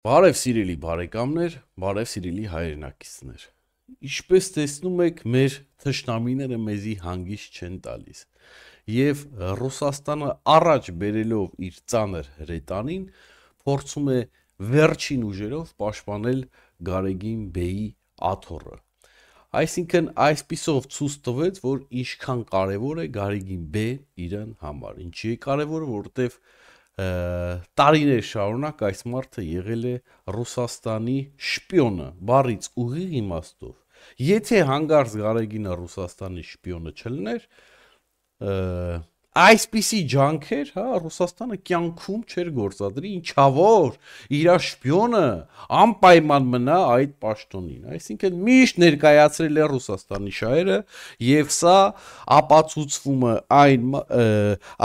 Բարև սիրելի բարեկամներ, բարև սիրելի հայրենակիցներ։ Ինչպես տեսնում եք, մեր թշնամիները մեզի հանգիստ չեն տալիս։ Եվ Ռուսաստանը առաջ բերելով իր ծանր հրետանին, փորձում է վերջին ուժերով պաշտպանել Գարեգին Բեի աթոռը։ Այսինքն այսպիսով ցույց տվեց, որ ինչքան կարևոր է Գարեգին Բեն իրեն համար։ Ինչի է կարևոր, որովհետև տարիներ շարունակ այս մարդը եղել է Ռուսաստանի շպիոնը, բառից ուղիղ իմաստով։ Եթե հանկարծ Գարեգինը Ռուսաստանի շպիոնը չլներ, այսպիսի ջանքեր, հա, Ռուսաստանը կյանքում չէր գործադրի, ինչավոր իր շպիոնը անպայման մնա այդ պաշտոնին։ Այսինքն միշտ ներկայացրել է Ռուսաստանի շահերը, եւ սա ապացուցվում է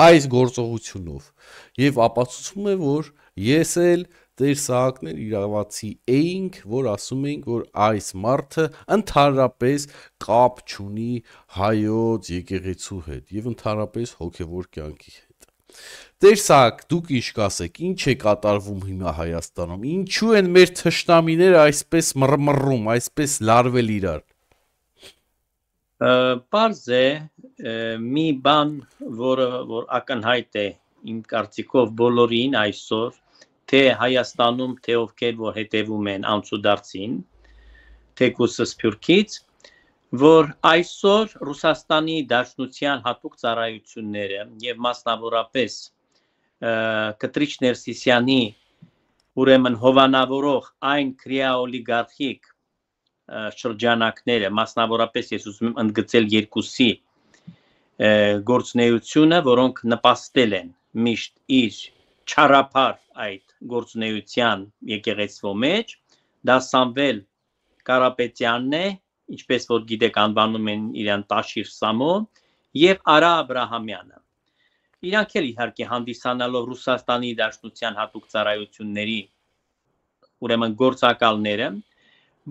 այս գործողությունով։ Եվ ապացուցում է, որ ես էլ Տեր Սահակներ իրավացի էինք, որ ասում էինք, որ այս մարդը ընդհանրապես կապ չունի հայոց եկեղեցու հետ եւ ընդհանրապես հոգեվոր կյանքի հետ։ Տեր Սահակ, դուք ինչ կասեք, ինչ է կատարվում հիմա Հայաստանում, ինչու են մեր թշնամիները այսպես մռմռում, այսպես լարվել իրար։ Պարզ է մի բան, որ ակնհայտ է իմ կարծիքով բոլորին այսօր, թե Հայաստանում, թե ովքեր որ հետևում են անցուդարձին, թեկուզը Սփյուռքից, որ այսօր Ռուսաստանի Դաշնության հատուկ ծառայությունները եւ մասնավորապես Կտրիչ Ներսիսյանի ուրեմն հովանավորող այն քրեաօլիգարխիկ շրջանակները, մասնավորապես ես ուզում եմ ընդգծել երկուսի գործունեությունը, որոնք նպաստել են միշտ իր չարապար այդ գործունեության եկեղեցվո մեջ, դա Սամվել Կարապետյանն է, ինչպես որ գիտեք անվանում են իրան Տաշիր Սամո, եւ Արա Աբրահամյանը։ Իրանք էլ իհարկե հանդիսանալով Ռուսաստանի Դաշնության հատուկ ծառայությունների ուրեմն գործակալները,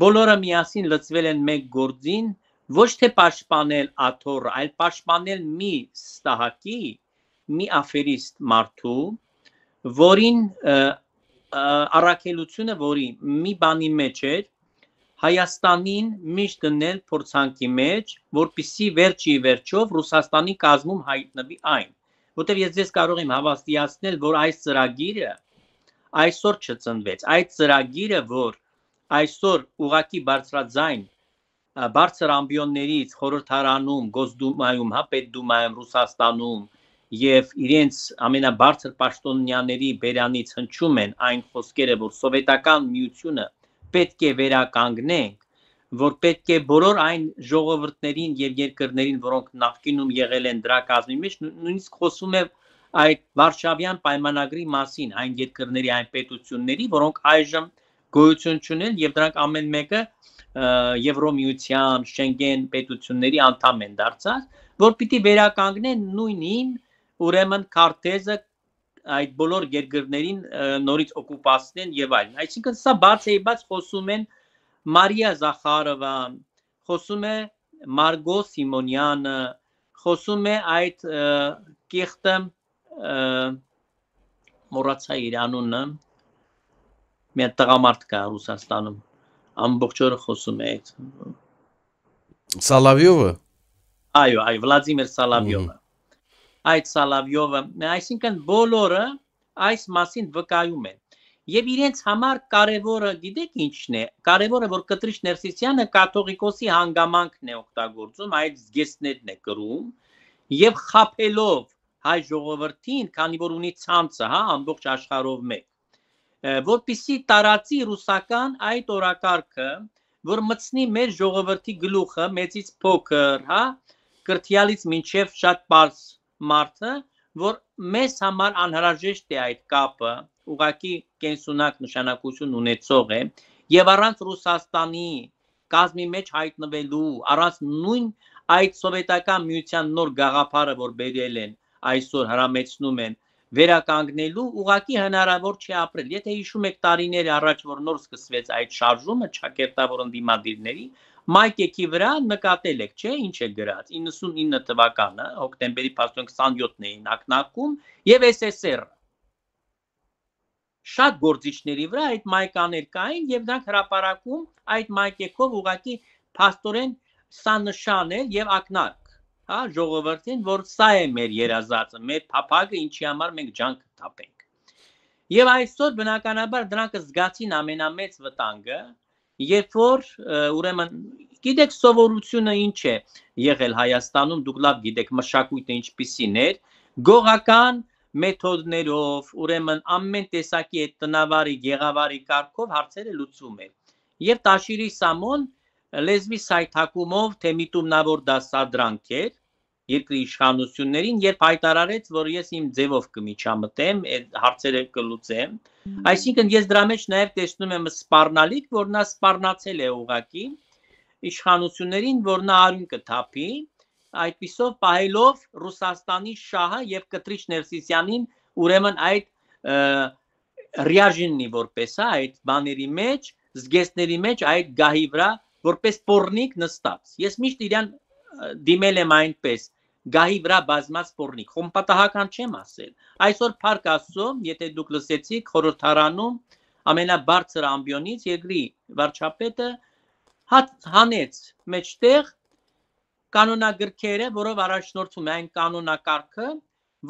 բոլորը միասին լծվել են մեկ գործին, ոչ թե պաշտպանել աթոռը, այլ պաշտպանել մի ստահակի, մի աֆերիստ մարդու, որին առաքելությունը, որի մի բանի մեջ էր, Հայաստանին միշտ դնել փորձանքի մեջ, որպեսզի վերջի վերջով Ռուսաստանի կազմում հայտնվի այն, որտեղ ես ձեզ կարող եմ հավաստիացնել, որ այս ծրագիրը այսօր չծնվեց, այդ ծրագիրը, որ այսօր ուղակի բարձրաձայն բարձր ամբիոններից խորհրդարանում, Գոսդումայում, Պետդումայում, Ռուսաստանում եւ իրենց ամենաբարձր պաշտոնյաների բերանից հնչում են այն խոսքերը, որ սովետական միությունը պետք է վերականգնենք, որ պետք է բոլոր այն ժողովուրդներին եւ երկրներին, որոնք նախկինում եղել են դրա կազմի մեջ, նույնիսկ խոսում է այդ Վարշավյան պայմանագրի մասին, այն երկրների, այն պետությունների, որոնք այժմ գոյություն չունեն եւ դրանք ամեն մեկը Եվրոմիության, Շենգեն պետությունների անդամ են դարձած, որ պիտի վերականգնեն նույնին ուրեմն քարտեզը այդ բոլոր երկրներին նորից օկուպացնեն եւ այլն։ Այսինքն սա բացեիբաց խոսում են Մարիա Զախարովան, խոսում է Մարգո Սիմոնյանը, խոսում է այդ կիղտը մոռացա իր անունը, մի տղամարդ կա Ռուսաստանում, ամբողջ օրը խոսում է այդ Սալավյովը։ Այո, Վլադիմիր Սալավյովը։ Այդ Սալավյովը, այսինքն բոլորը այս մասին վկայում են։ Եվ իրենց համար կարևորը, գիտեք ինչն է, կարևորը որ Կտրիչ Ներսիսյանը կաթողիկոսի հանգամանքն է օգտագործում, այդ զգեստներն է կրում եւ խափելով հայ ժողովրդին, քանի որ ունի ցանցը, հա, ամբողջ աշխարհով մեկ, որպեսզի տարածի ռուսական այդ օրակարգը, որ մտցնի մեր ժողովրդի գլուխը մեծից փոքր, հա, կրթյալից մինչև շատ բարձ մարդը, որ մեզ համար անհրաժեշտ է այդ կապը, ուղղակի կենսունակ նշանակություն ունեցող է, եւ առանց Ռուսաստանի կազմի մեջ հայտնվելու, առանց նույն այդ սովետական միության նոր գաղափարը, որ բերել են, այսօր հրամեցնում են, վերականգնելու ուղղակի հնարավոր չի ապրել։ Եթե հիշում եք տարիներ առաջ, որ նոր սկսվեց այդ շարժումը ճակերտավոր ընդդիմադիրների, Մայկեքի վրա նկատել եք, չէ՞, ինչ է գրած 99 թվականը, հոկտեմբերի 27-ն էին ակնարկում եւ SSR-ը։ շատ գործիչների վրա այդ մայկաներ կային եւ նրանք հրապարակում այդ մայկեքով ուղակի փաստորեն սա նշան է եւ ակնարկ, հա, ժողովրդին, որ սա է մեր երազածը, մեր փափագը, ինչի համար մենք ջանք կթափենք։ Եվ այսօր բնականաբար դրանք զգացին ամենամեծ վտանգը, երբ որ ուրեմն գիտեք սովորությունը ինչ է եղել Հայաստանում, դուք լավ գիտեք մշակույթը ինչպիսին էր, գողական մեթոդներով, ուրեմն ամեն տեսակի այդ տնավարի, գեղավարի կարգով հարցերը լուծում էր։ Եվ Տաշիրի Սամոն լեզվի սայթակումով, թե միտումնավոր դա սադրանք էր երկրի իշխանություններին, երբ հայտարարեց, որ ես իմ ձևով կմիջամտեմ, այդ հարցերը կլուծեմ, այսինքն ես դրա մեջ նաև տեսնում եմ սպառնալիք, որ նա սպառնացել է ուղղակի իշխանություններին, որ նա արյուն կթափի, այդպիսով պահելով Ռուսաստանի շահը եւ Կտրիչ Ներսիսյանին ուրեմն այդ ռիաժիննի որպես այդ բաների մեջ, զգեստների մեջ այդ գահի վրա որպես պորնիկ նստած։ Ես միշտ իրան դիմել եմ այնպես գահի վրա բազմած պորնիկ, խոմպատահական չեմ ասել։ Այսօր Փառք Աստծո, եթե դուք լսեցիք խորհրդարանում ամենաբարձր ամբիոնից երկրի վարչապետը հանեց մեջտեղ կանոնագրքերը, որով առաջնորդում է այն կանոնակարգը,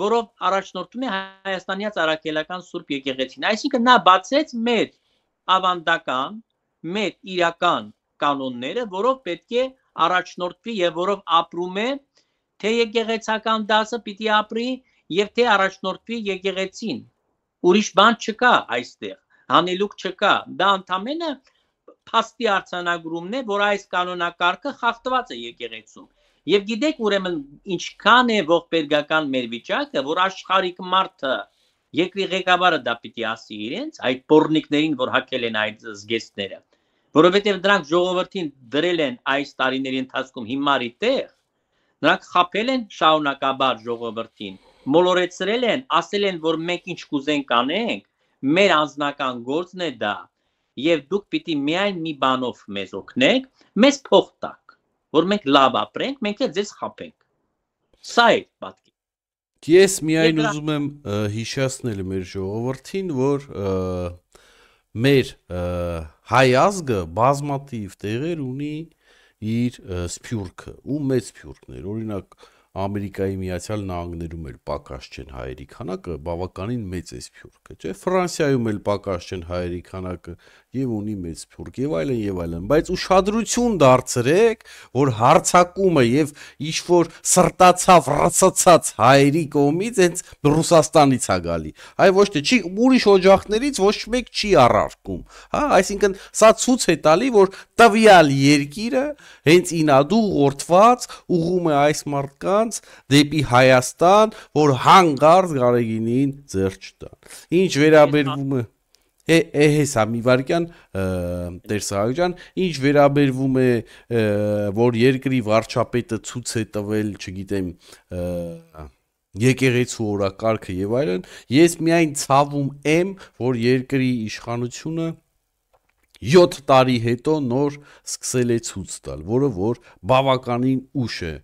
որով առաջնորդում է Հայաստանյաց Արաքելական Սուրբ Եկեղեցին։ Այսինքն նա բացեց մեր ավանդական, մեր իրական կանոնները, որով պետք է առաջնորդվի եւ որով ապրում է թե եկեղեցական դասը պիտի ապրի եւ թե առաջնորդվի եկեղեցին։ Ուրիշ բան չկա այստեղ, հանելուկ չկա։ Դա ընդամենը փաստի արձանագրումն է, որ այս կանոնակարգը խախտված է եկեղեցում։ Եվ գիտեք ուրեմն ինչքան է ողբերգական մեր վիճակը, որ աշխարհիկ մարդը երկրի ղեկավարը դա պիտի ասի իրենց, այդ պորնիկներին, որ հակել են այդ զգեստները, որովհետև դրանք ժողովրդին դրել են այս տարիների ընթացքում հիմարի տեղ, նրանք խաբել են շարունակաբար ժողովրդին, մոլորեցրել են, ասել են, որ մենք ինչ կուզենք անենք, մեր անձնական գործն է դա, եւ դուք պիտի միայն մի բանով մեզ օգնեք, մեզ փող տաք, որ մենք լավ ապրենք, մենք էլ ձեզ խաբենք։ Սա է պատկերը։ Ես միայն ուզում եմ հիշեցնել մեր ժողովրդին, որ մեր հայ ազգը բազմաթիվ տեղեր ունի իր սփյուռքը ու մեծ սփյուռքներ, օրինակ Ամերիկայի Միացյալ Նահանգներում էլ պակաս չեն հայերի քանակը, բավականին մեծ է սփյուռքը, չէ՞։ Ֆրանսիայում էլ պակաս չեն հայերի քանակը եւ ունի մեծ սփյուռք եւ այլն, բայց ուշադրություն դարձրեք, որ հարձակումը եւ ինչ որ սրտացավ, ռացացած հայերի կողմից հենց Ռուսաստանից է գալի։ Այ ոչ թե չի ուրիշ օջախներից ոչ մեկ չի առարկում, հա, այսինքն սա ցույց է տալի, որ տվյալ երկիրը հենց ինադու ղորթված ուղում է այս մարդկանց դեպի Հայաստան, որ հանգարց Գարեգինին ձեռ չտան։ Ինչ վերաբերվում է հեսա մի վարքյան Տեր Սահակյան, ինչ վերաբերվում է որ երկրի վարչապետը ցույց է տվել, չգիտեմ, եկեղեցու օրակարգը եւ այլն, ես միայն ցավում եմ, որ երկրի իշխանությունը 7 տարի հետո նոր սկսել է ցույց տալ, որը որ բավականին ուշ է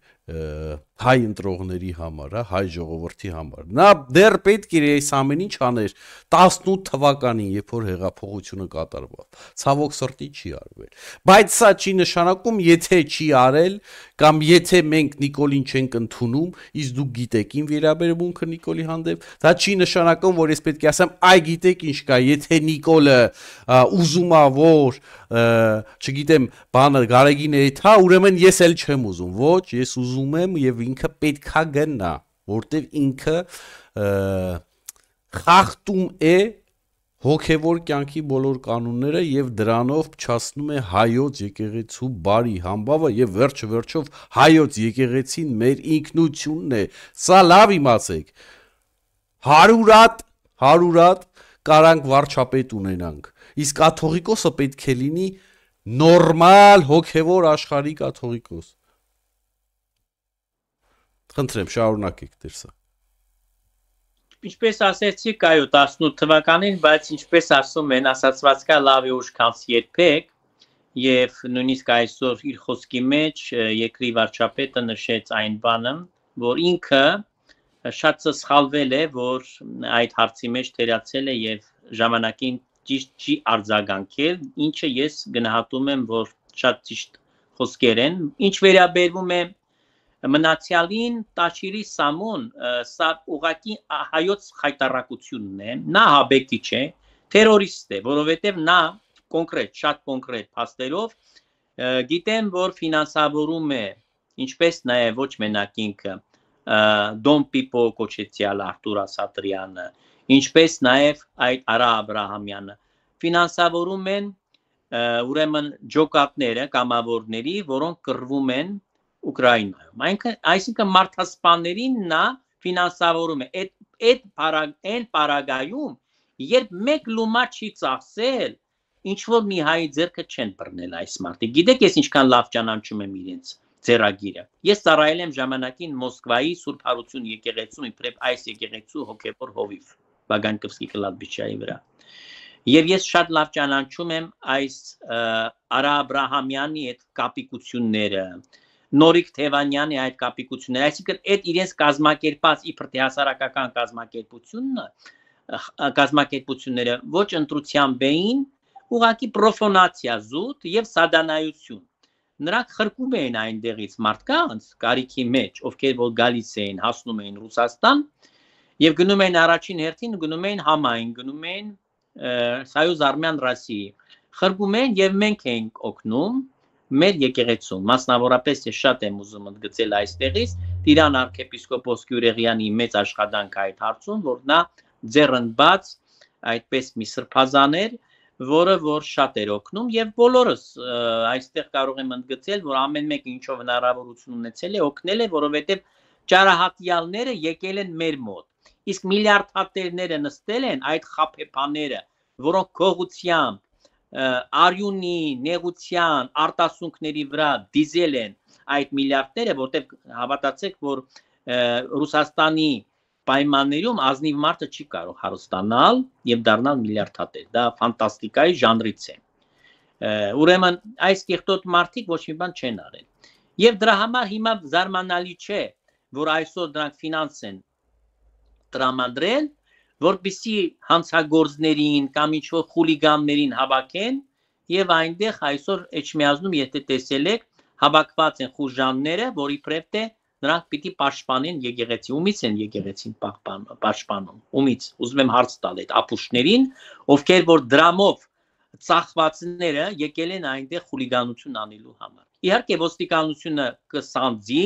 հայ ընտրողների համար, հայ ժողովրդի համար։ Նա դեռ պետք է այս ամեն ինչ աներ 18 թվականին, երբ որ հեղափոխությունը կատարվավ։ Ցավոք սրտի չի արվել։ Բայց սա չի նշանակում, եթե չի արել կամ եթե մենք Նիկոլին չենք ընդունում, իսկ դուք գիտեք իմ վերաբերմունքը Նիկոլի հանդեպ, դա չի նշանակում, որ ես պետք է ասեմ, այ գիտեք ինչ կա, եթե Նիկոլը ուզում է որ չգիտեմ, բանը Գարեգինը էթա, ուրեմն ես էլ չեմ ուզում։ Ոչ, ես ուզում եմ եւ ինքը պետքա գնա, որտեվ ինքը խախտում է հոգևոր կյանքի բոլոր կանոնները եւ դրանով փչացնում է հայոց եկեղեցու բարի համբավը եւ վերջով հայոց եկեղեցին մեր ինքնությունն է։ Սա լավ իմացեք։ 100 կարանք վարչապետ ունենանք, իսկ կաթողիկոսը պետք է լինի նորմալ հոգևոր աշխարհի կաթողիկոս։ Խնդրեմ, շարունակեք Տեր Սահակյան։ Ինչպես ասեցիք, այո, 18 թվականին, բայց ինչպես ասում են, ասացվածքա լավ է ուշ քան երբեք, եւ նույնիսկ այսօր իր խոսքի մեջ երկրի վարչապետը նշեց այն բանը, որ ինքը շատ սխալվել է, որ այդ հարցի մեջ թերացել է եւ ժամանակին ճիշտ չի արձագանքել, ինչը ես գնահատում եմ, որ շատ ճիշտ խոսքեր են, ինչ վերաբերվում է մնացյալին Տաշիրի Սամոն, սա ուղղակի հայոց խայտարակությունն է, նա հաբեկի չէ, terrorist է, որովհետև նա շատ կոնկրետ փաստերով գիտեմ, որ ֆինանսավորում է, ինչպես նաև ոչ մենակ ինքը Դոն Պիպո կոչեցյալ Արտուր Ասատրյանը, ինչպես նաև այդ Արա Աբրահամյանը ֆինանսավորում են ուրեմն ջոկատները, կամավորների, որոնք կռվում են Ուկրաինայում։ Այսինքն մարդասպաններին նա ֆինանսավորում է։ Այդ պարագայում, երբ մեկ լումա չի ծախսել, ինչ որ մի հայի ձեռքը չեն բռնել այս մարդիկ։ Գիտեք, ես ինչքան լավ ճանաչում եմ իրենց ձեռագիրը։ Ես ծառայել եմ ժամանակին Մոսկվայի Սուրբ Հարություն եկեղեցում, իբրև այս եկեղեցու հոգևոր հովիվ Բագանկովսկի կլադբիչայի վրա։ Եվ ես շատ լավ ճանաչում եմ այս Արա Աբրահամյանի այդ կապիկությունները, Նորիկ Թևանյանի այդ կապիկությունները, այսինքն այդ իրենց կազմակերպած իբր թե հասարակական կազմակերպությունները ոչ ընտրությամբ էին, ուղղակի պրոֆանացիա զուտ եւ սադանայություն։ Նրանք խրկում էին այնտեղից մարդկանց կարիքի մեջ, ովքեր որ գալիս էին, հասնում էին Ռուսաստան եւ գնում էին առաջին հերթին, գնում էին համայն, գնում էին Սայուզ Արմյան Ռասիի, խրկում էին եւ մենք էինք օգնում մեր եկեղեցում, մասնավորապես ես շատ եմ ուզում ընդգծել այստեղից Տիրան arczepiskopos Գյուրեղյանի մեծ աշխատանք այդ հարցում, որ նա ձեռնբաց այդպես մի սրբազան էր, որը որ շատ էր օգնում եւ բոլորս այստեղ կարող եմ ընդգծել, որ ամեն մեկը ինչով հնարավորություն ունեցել է օգնել է, որովհետեւ ճարահատյալները եկել են մեր մոտ, իսկ միլիարդատերները նստել են այդ խափեփաները, որոնք քողությամբ արյունի, նեղության, արտասունքների վրա դիզել են այդ միլիարդները, որտեղ հավատացեք, որ Ռուսաստանի պայմաններում ազնիվ մարդը չի կարող հարստանալ եւ դառնալ միլիարդատեր։ Դա ֆանտաստիկայի ժանրից է։ Ուրեմն այս կեղտոտ մարդիկ ոչ մի բան չեն արել։ Եվ դրա համար հիմա զարմանալի չէ, որ այսօր դրանք ֆինանս են տրամադրել, որպեսզի հանցագործներին կամ ինչ-որ խուլիգաններին հավաքեն եւ այնտեղ այսօր Էջմիածնում եթե տեսել եք հավաքված են խուժանները, որի իբրև թե նրանք պիտի պաշտպանեն եկեղեցի, ումից են եկեղեցին պաշտպանում, ումից, ուզում եմ հարց տալ այդ ապուշներին, ովքեր որ դրամով ծախվածները եկել են այնտեղ խուլիգանություն անելու համար։ Իհարկե ոստիկանությունը կսանձի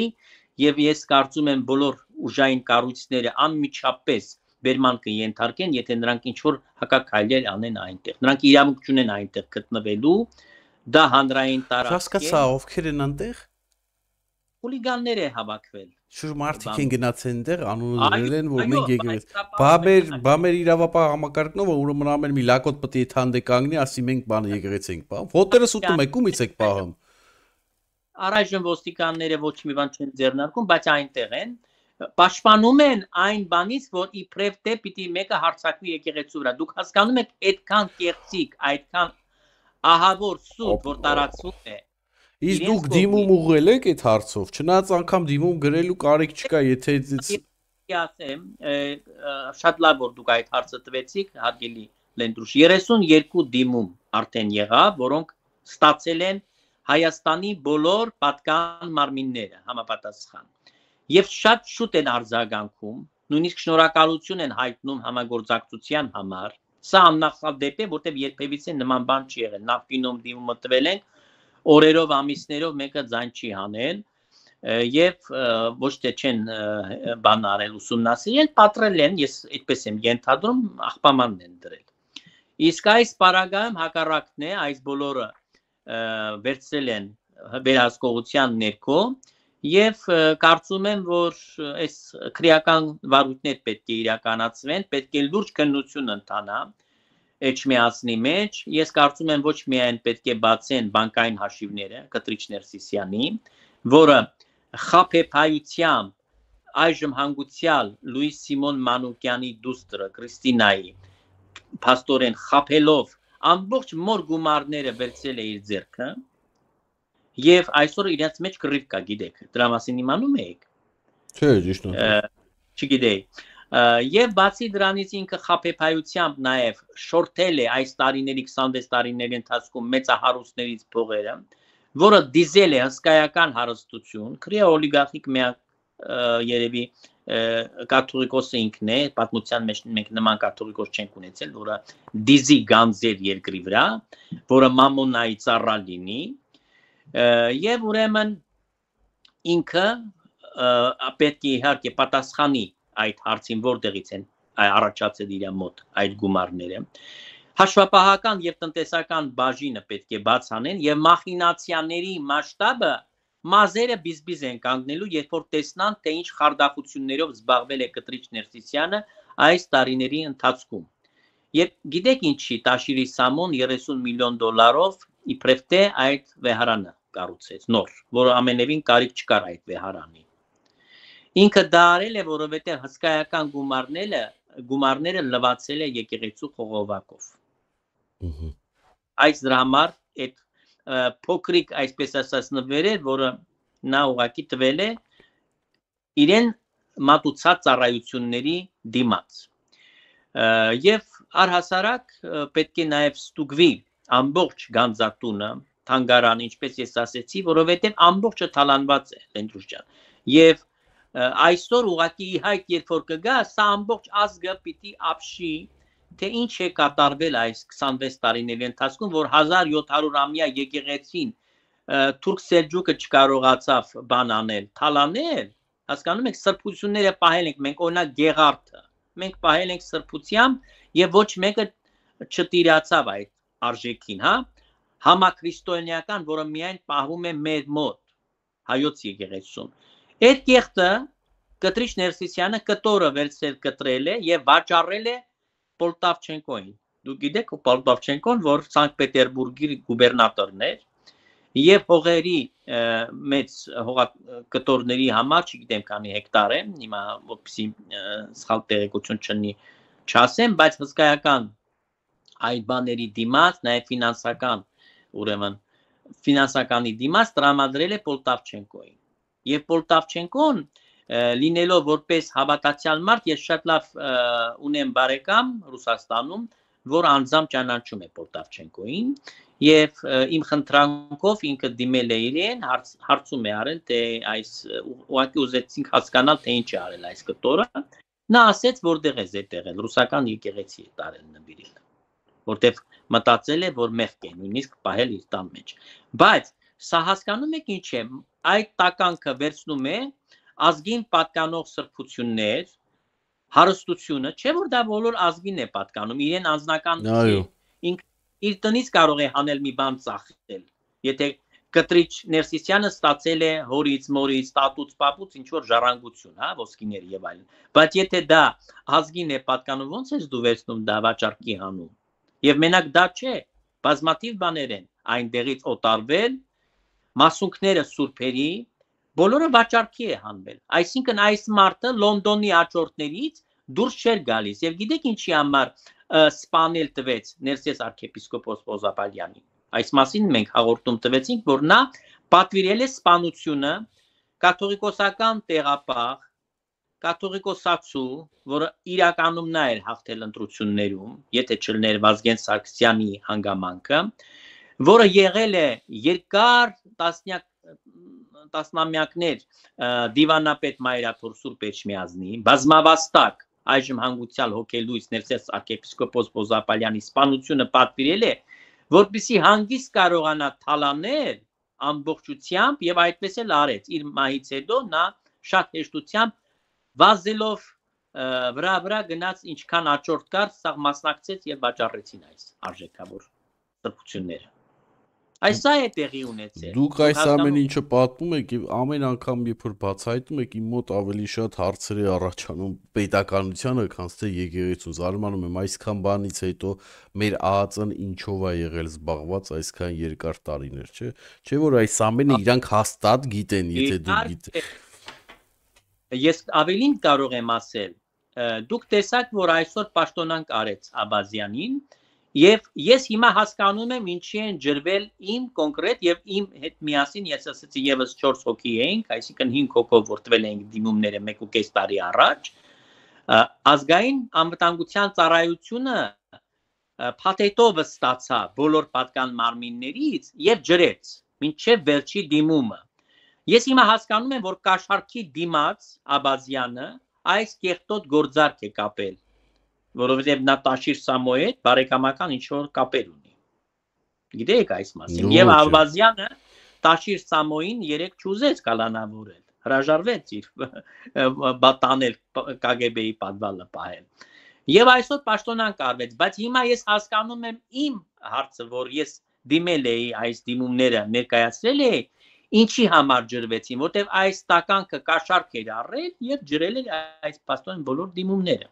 եւ ես կարծում եմ բոլոր ուժային կառույցները անմիջապես վերման կենթարկեն, եթե նրանք ինչ-որ հակաքայլեր անեն այնտեղ։ Նրանք իրավունք չունեն այնտեղ գտնվելու, դա հանրային տարածք է։ Հասկացա, ովքեր են այնտեղ։ Խուլիգաններ է հավաքվել։ Շուտ մարդիկ են գնացել այնտեղ, անունը դրել են, որ մենք եկեղեցի։ Բամեր իրավապահ համակարգնով, ուրեմն ամեն մի լակոտ պետք է թանդե կանգնի, ասի մենք բանը եկեղեցի ենք պահում։ Ոտերս ուտում եք, ումից եք պահում։ Առայժմ ոստիկանները ոչ մի բան չեն ձեռնարկում, բայց այնտեղ են, պաշտպանում են այն բանից, որ իբրև թե պիտի մեկը հարձակվի եկեղեցու վրա։ Դուք հասկանում եք, այդքան կեղծիք, այդքան ահավոր սուտ, որ տարածվում է։ Իսկ դուք դիմում ուղղել եք այդ հարցով, չնայած անգամ դիմում գրելու կարիք չկա, եթե ասեմ, շատ լավ որ դուք այդ հարցը տվեցիք, հարգելի Լենտրուշ, 32 դիմում արդեն եղավ, որոնք ստացել են Հայաստանի բոլոր պատկան մարմինները համապատասխան։ Եվ շատ շուտ են արձագանքում, նույնիսկ շնորհակալություն են հայտնում համագործակցության համար։ Սա աննախադեպ է, որտեղ երբևիցե նման բան չի եղել։ Նախկինում դիմումը տվել են, օրերով, ամիսներով մեկը ձայն չի հանել եւ ոչ թե չեն բան արել ուսումնասիրել, պատրել են, ես այդպես եմ ենթադրում, աղբամանն են դրել։ Իսկ այս պարագայում հակառակն է, այս բոլորը վերցրել են վերահսկողության ներքո եւ կարծում եմ, որ այս քրեական վարույթներ պետք է իրականացվեն, պետք է լուրջ քննություն ընթանա Էջմիածնի մեջ, ես կարծում եմ ոչ միայն պետք է բացեն բանկային հաշիվները Կտրիչ Ներսիսյանի, որը խափեփայությամբ այժմ հանգուցյալ Լուիս Սիմոն Մանուկյանի դուստրը Կրիստինայի փաստորեն խափելով ամբողջ մոր գումարները վերցրել է իր ձեռքը եւ այսօր իրենց մեջ կռիվ կա, գիտեք, դրա մասին իմանում եք։ Չէ, ճիշտ է։ Չգիտեի։ Եվ բացի դրանից ինքը խաբեբայությամբ նաև շորթել է այս տարիների 26 տարիների ընթացքում մեծահարուստներից փողերը, որը դիզել է հսկայական հարստություն, քրեա օլիգարխիկ երևի կաթողիկոսը ինքն է, պատմության մեջ մենք նման կաթողիկոս չենք ունեցել, որը դիզի գանձեր երկրի վրա, որը մամոնայի ծառա լինի, եւ ուրեմն ինքը պետք է իհարկե պատասխանի այդ հարցին որտեղից են առաջացել իր մոտ այդ գումարները հաշվապահական եւ տնտեսական բաժինը պետք է բաց անեն եւ մախինացիաների մասշտաբը մազերը բիզբիզ են կանգնելու երբ որ տեսնան թե ինչ խարդախություններով զբաղվել է Կտրիչ Ներսիսյանը այս տարիների ընթացքում եւ գիտեք ինչի Տաշիրի Սամոն 30 միլիոն դոլարով իբրև թե այդ վեհարանը կառուցեց նոր որը ամենևին կարիք չկար այդ վեհարանի Ինքը դա արել է, որովհետև հսկայական գումարները լվացել է եկեղեցու խողովակով։ Այս դրա համար այդ փոքրիկ այսպես ասած նվերեր, որը նա ուղղակի տվել է իրեն մատուցած ծառայությունների դիմաց։ Եվ առհասարակ պետք է նաև ստուգվի ամբողջ գանձատունը, թանգարանը, ինչպես ես ասեցի, որովհետև ամբողջը թալանված է, Լենջուշ ջան։ Եվ այսօր ուղղակի իհայտ երբ որ կգա, սա ամբողջ ազգը պիտի ապշի, թե ինչ է կատարվել այս 26 տարիների ընթացքում, որ 1700-ամյա եկեղեցին Թուրք Սելջուկը չկարողացավ բան անել, թալանել, հասկանում եք, սրբությունները պահել ենք, մենք օրինակ Գեղարդը, մենք պահել ենք սրբությամբ եւ ոչ մեկը չտիրացավ այդ արժեքին, հա, համաքրիստոնեական, որը միայն պահվում է մեր մոտ, հայոց եկեղեցում Այդ կեղտը Կտրիչ Ներսիսյանը կտորը վերցրել կտրել է եւ վաճառել է Պոլտավչենկոին։ Դուք գիտեք Պոլտավչենկոն, որ Սանկտ Պետերբուրգի գուբերնատորն էր եւ հողերի մեծ կտորների համար, չգիտեմ քանի հեկտար է, հիմա որպեսի սխալ տեղեկություն չունի, չասեմ, բայց հսկայական այդ բաների դիմաց, նաեւ ֆինանսական, ուրեմն ֆինանսականի դիմաց տրամադրել է Պոլտավչենկոին։ Եվ Պոլտավչենկոն լինելով որպես հավատացյալ մարդ ես շատ լավ ունեմ բարեկամ Ռուսաստանում, որ անձամբ ճանաչում է Պոլտավչենկոին եւ իմ խնդրանքով ինքը դիմել է իրեն, հարցում է արել թե այս ուղղակի ուզեցինք հասկանալ թե ինչ է արել այս կտորը, նա ասեց որտեղ է զետեղել, ռուսական եկեղեցի է տարել նվիրել, որտեղ մտածել է որ մեղք է նույնիսկ պահել իր տան մեջ, բայց սա հասկանում եք ինչ է, այդ տականքը վերցնում է ազգին պատկանող սրբություններ, հարստությունը, չէ որ դա բոլոր ազգին է պատկանում, իրեն անձնական ինքը իր տնից կարող է հանել մի բան ծախել, եթե Կտրիչ Ներսիսյանը ստացել է հորից, մորից, տատուց, պապուց ինչ որ ժառանգություն, հա, ոսկիներ եւ այլն, բայց եթե դա ազգին է պատկանում, ո՞նց ես դու վերցնում դա վաճառքի հանում, եւ մենակ դա չէ, բազմաթիվ բաներ են այնտեղից օտարվել Մասունքները սուրբերի բոլորը վաճառքի է հանվել այսինքն այս մարդը Լոնդոնի աճորտներից դուրս չէր գալիս եւ գիտեք ինչի համար սպանել տվեց Ներսես arczepiskopos Պոզապալյանին այս մասին մենք հաղորդում տվեցինք որ նա պատվիրել է սպանությունը կաթողիկոսական տեղապահ կաթողիկոսացու որը իրականում նա էր հաղթել ընտրություններում եթե չլներ Վազգեն Սարգսյանի հանգամանքը որը եղել է երկար տասնամյակներ դիվանապետ Մայրաթոր Սուրբ Էջմիածնի բազմավաստակ այժմ հանգուցյալ հոգելույց Ներսես arczepiskopos Պոզապալյանի սպանությունը պատվիրել է որպեսզի հանգիստ կարողանա թալանել ամբողջությամբ եւ այդպես էլ արեց իր մահից հետո նա շատ հեշտությամբ վազելով վրա գնաց ինչքան աճորտ կար սա մասնակցեց եւ վաճառեցին այս արժեքավոր սրբությունները Այսա է տեղի ունեցել։ Դուք այս ամեն ինչը պատմում եք եւ ամեն անգամ երբ որ բացահայտում եք իմ մոտ ավելի շատ հարցեր է առաջանում պետականությանը, քան թե եկեղեցուն։ Զարմանում եմ այսքան բանից հետո մեր ԱԱԾ-ն ինչով է եղել զբաղված այսքան երկար տարիներ, չէ՞ որ այս ամենը իրանք հաստատ գիտեն, եթե դուք գիտեք։ Ես ավելին կարող եմ ասել, դուք տեսաք, որ այսօր պաշտոնանք արեց Աբազյանին Եվ ես հիմա հասկանում եմ ինչի են ջրվել իմ կոնկրետ եւ իմ հետ միասին ես ասացի եւս 4 հոգի էինք, այսինքն 5 հոգով որ տվել էինք դիմումները 1.5 տարի առաջ, Ազգային անվտանգության ծառայությունը փաթեթով ստացա բոլոր պատկան մարմիններից եւ ջրեց մինչեւ վերջի դիմումը։ Ես հիմա հասկանում եմ, որ կաշառքի դիմաց Աբազյանը այս կեղտոտ գործարք է կապել, որովհետեւ նա Տաշիր Սամոյի հետ բարեկամական ինչ-որ կապեր ունի։ Գիտեք այս մասին։ Եվ Աբազյանը Տաշիր Սամոյին երեք չուզեց կալանավորել, հրաժարվեց իր բատանել KGB-ի պատվալը պահել։ Եվ այսօր պաշտոնանկ արվեց, բայց հիմա ես հասկանում եմ իմ հարցը, որ ես դիմել էի այս դիմումները ներկայացրել էի, ինչի համար ջրվեցին, որտեղ այս տականքը կաշառք էր առել եւ ջրել էր այս պաշտոնային բոլոր դիմումները։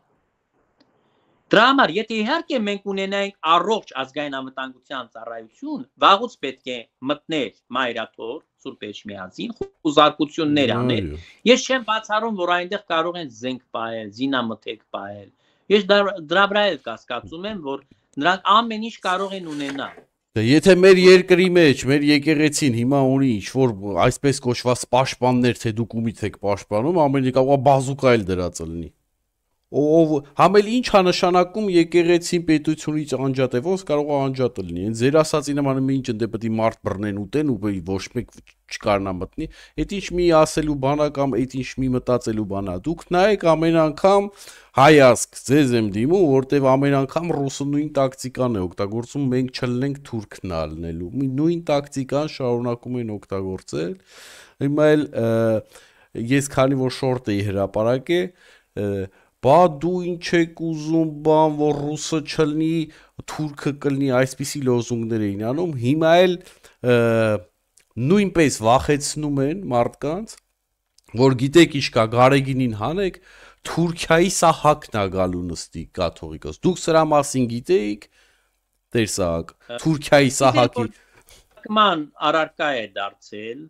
Դրա համար, եթե իհարկե մենք ունենայինք առողջ ազգային անվտանգության ծառայություն, վաղուց պետք է մտներ Մայրաթոր, Սուրբ Էջմիածին, խուզարկություններ անել։ Ես չեմ բացառում, որ այնտեղ կարող են զենք պահել, զինամթերք պահել։ Ես դրա վրա էլ կասկածում եմ, որ նրանք ամեն ինչ կարող են ունենալ։ Եթե մեր երկրի մեջ, մեր եկեղեցին հիմա ունի ինչ-որ այսպես կոչված պաշտպաններ, թե դուք ումից եք պաշտպանում, ամենը կարող է բազուկա էլ դրած լինի։ Ով համել ինչ է նշանակում եկեղեցին պետությունից անջատ է, ոնց կարող է անջատը լինի։ Այն ձեր ասածի նման ինչ ընդ է պետք է մարդ բռնեն ուտեն ու ոչ մեկ չկարնա մտնի։ Այդ ինչ մի ասելու բանա կամ այդ ինչ մի մտածելու բանա։ Դուք նայեք ամեն անգամ հայացք ձեզ եմ դիմում, որտեվ ամեն անգամ ռուսը նույն տակտիկան է օգտագործում, մենք չլինենք թուրքն ալնելու։ Նույն տակտիկան շարունակում են օգտագործել։ Հիմա էլ ես քանի որ շորտ էի հրապարակել Բա դու ինչ եք ուզում բան, որ ռուսը չլինի, թուրքը կլինի, այսպիսի լոզունգներ էին անում, հիմա էլ նույնպես վախեցնում են մարդկանց, որ գիտեք ինչ կա, Գարեգինին հանեք, Թուրքիայի Սահակն է գալու նստի կաթողիկոս։ Դուք սրա մասին գիտեիք, Տեր Սահակ, Թուրքիայի Սահակի Ման առարկա է դարձել,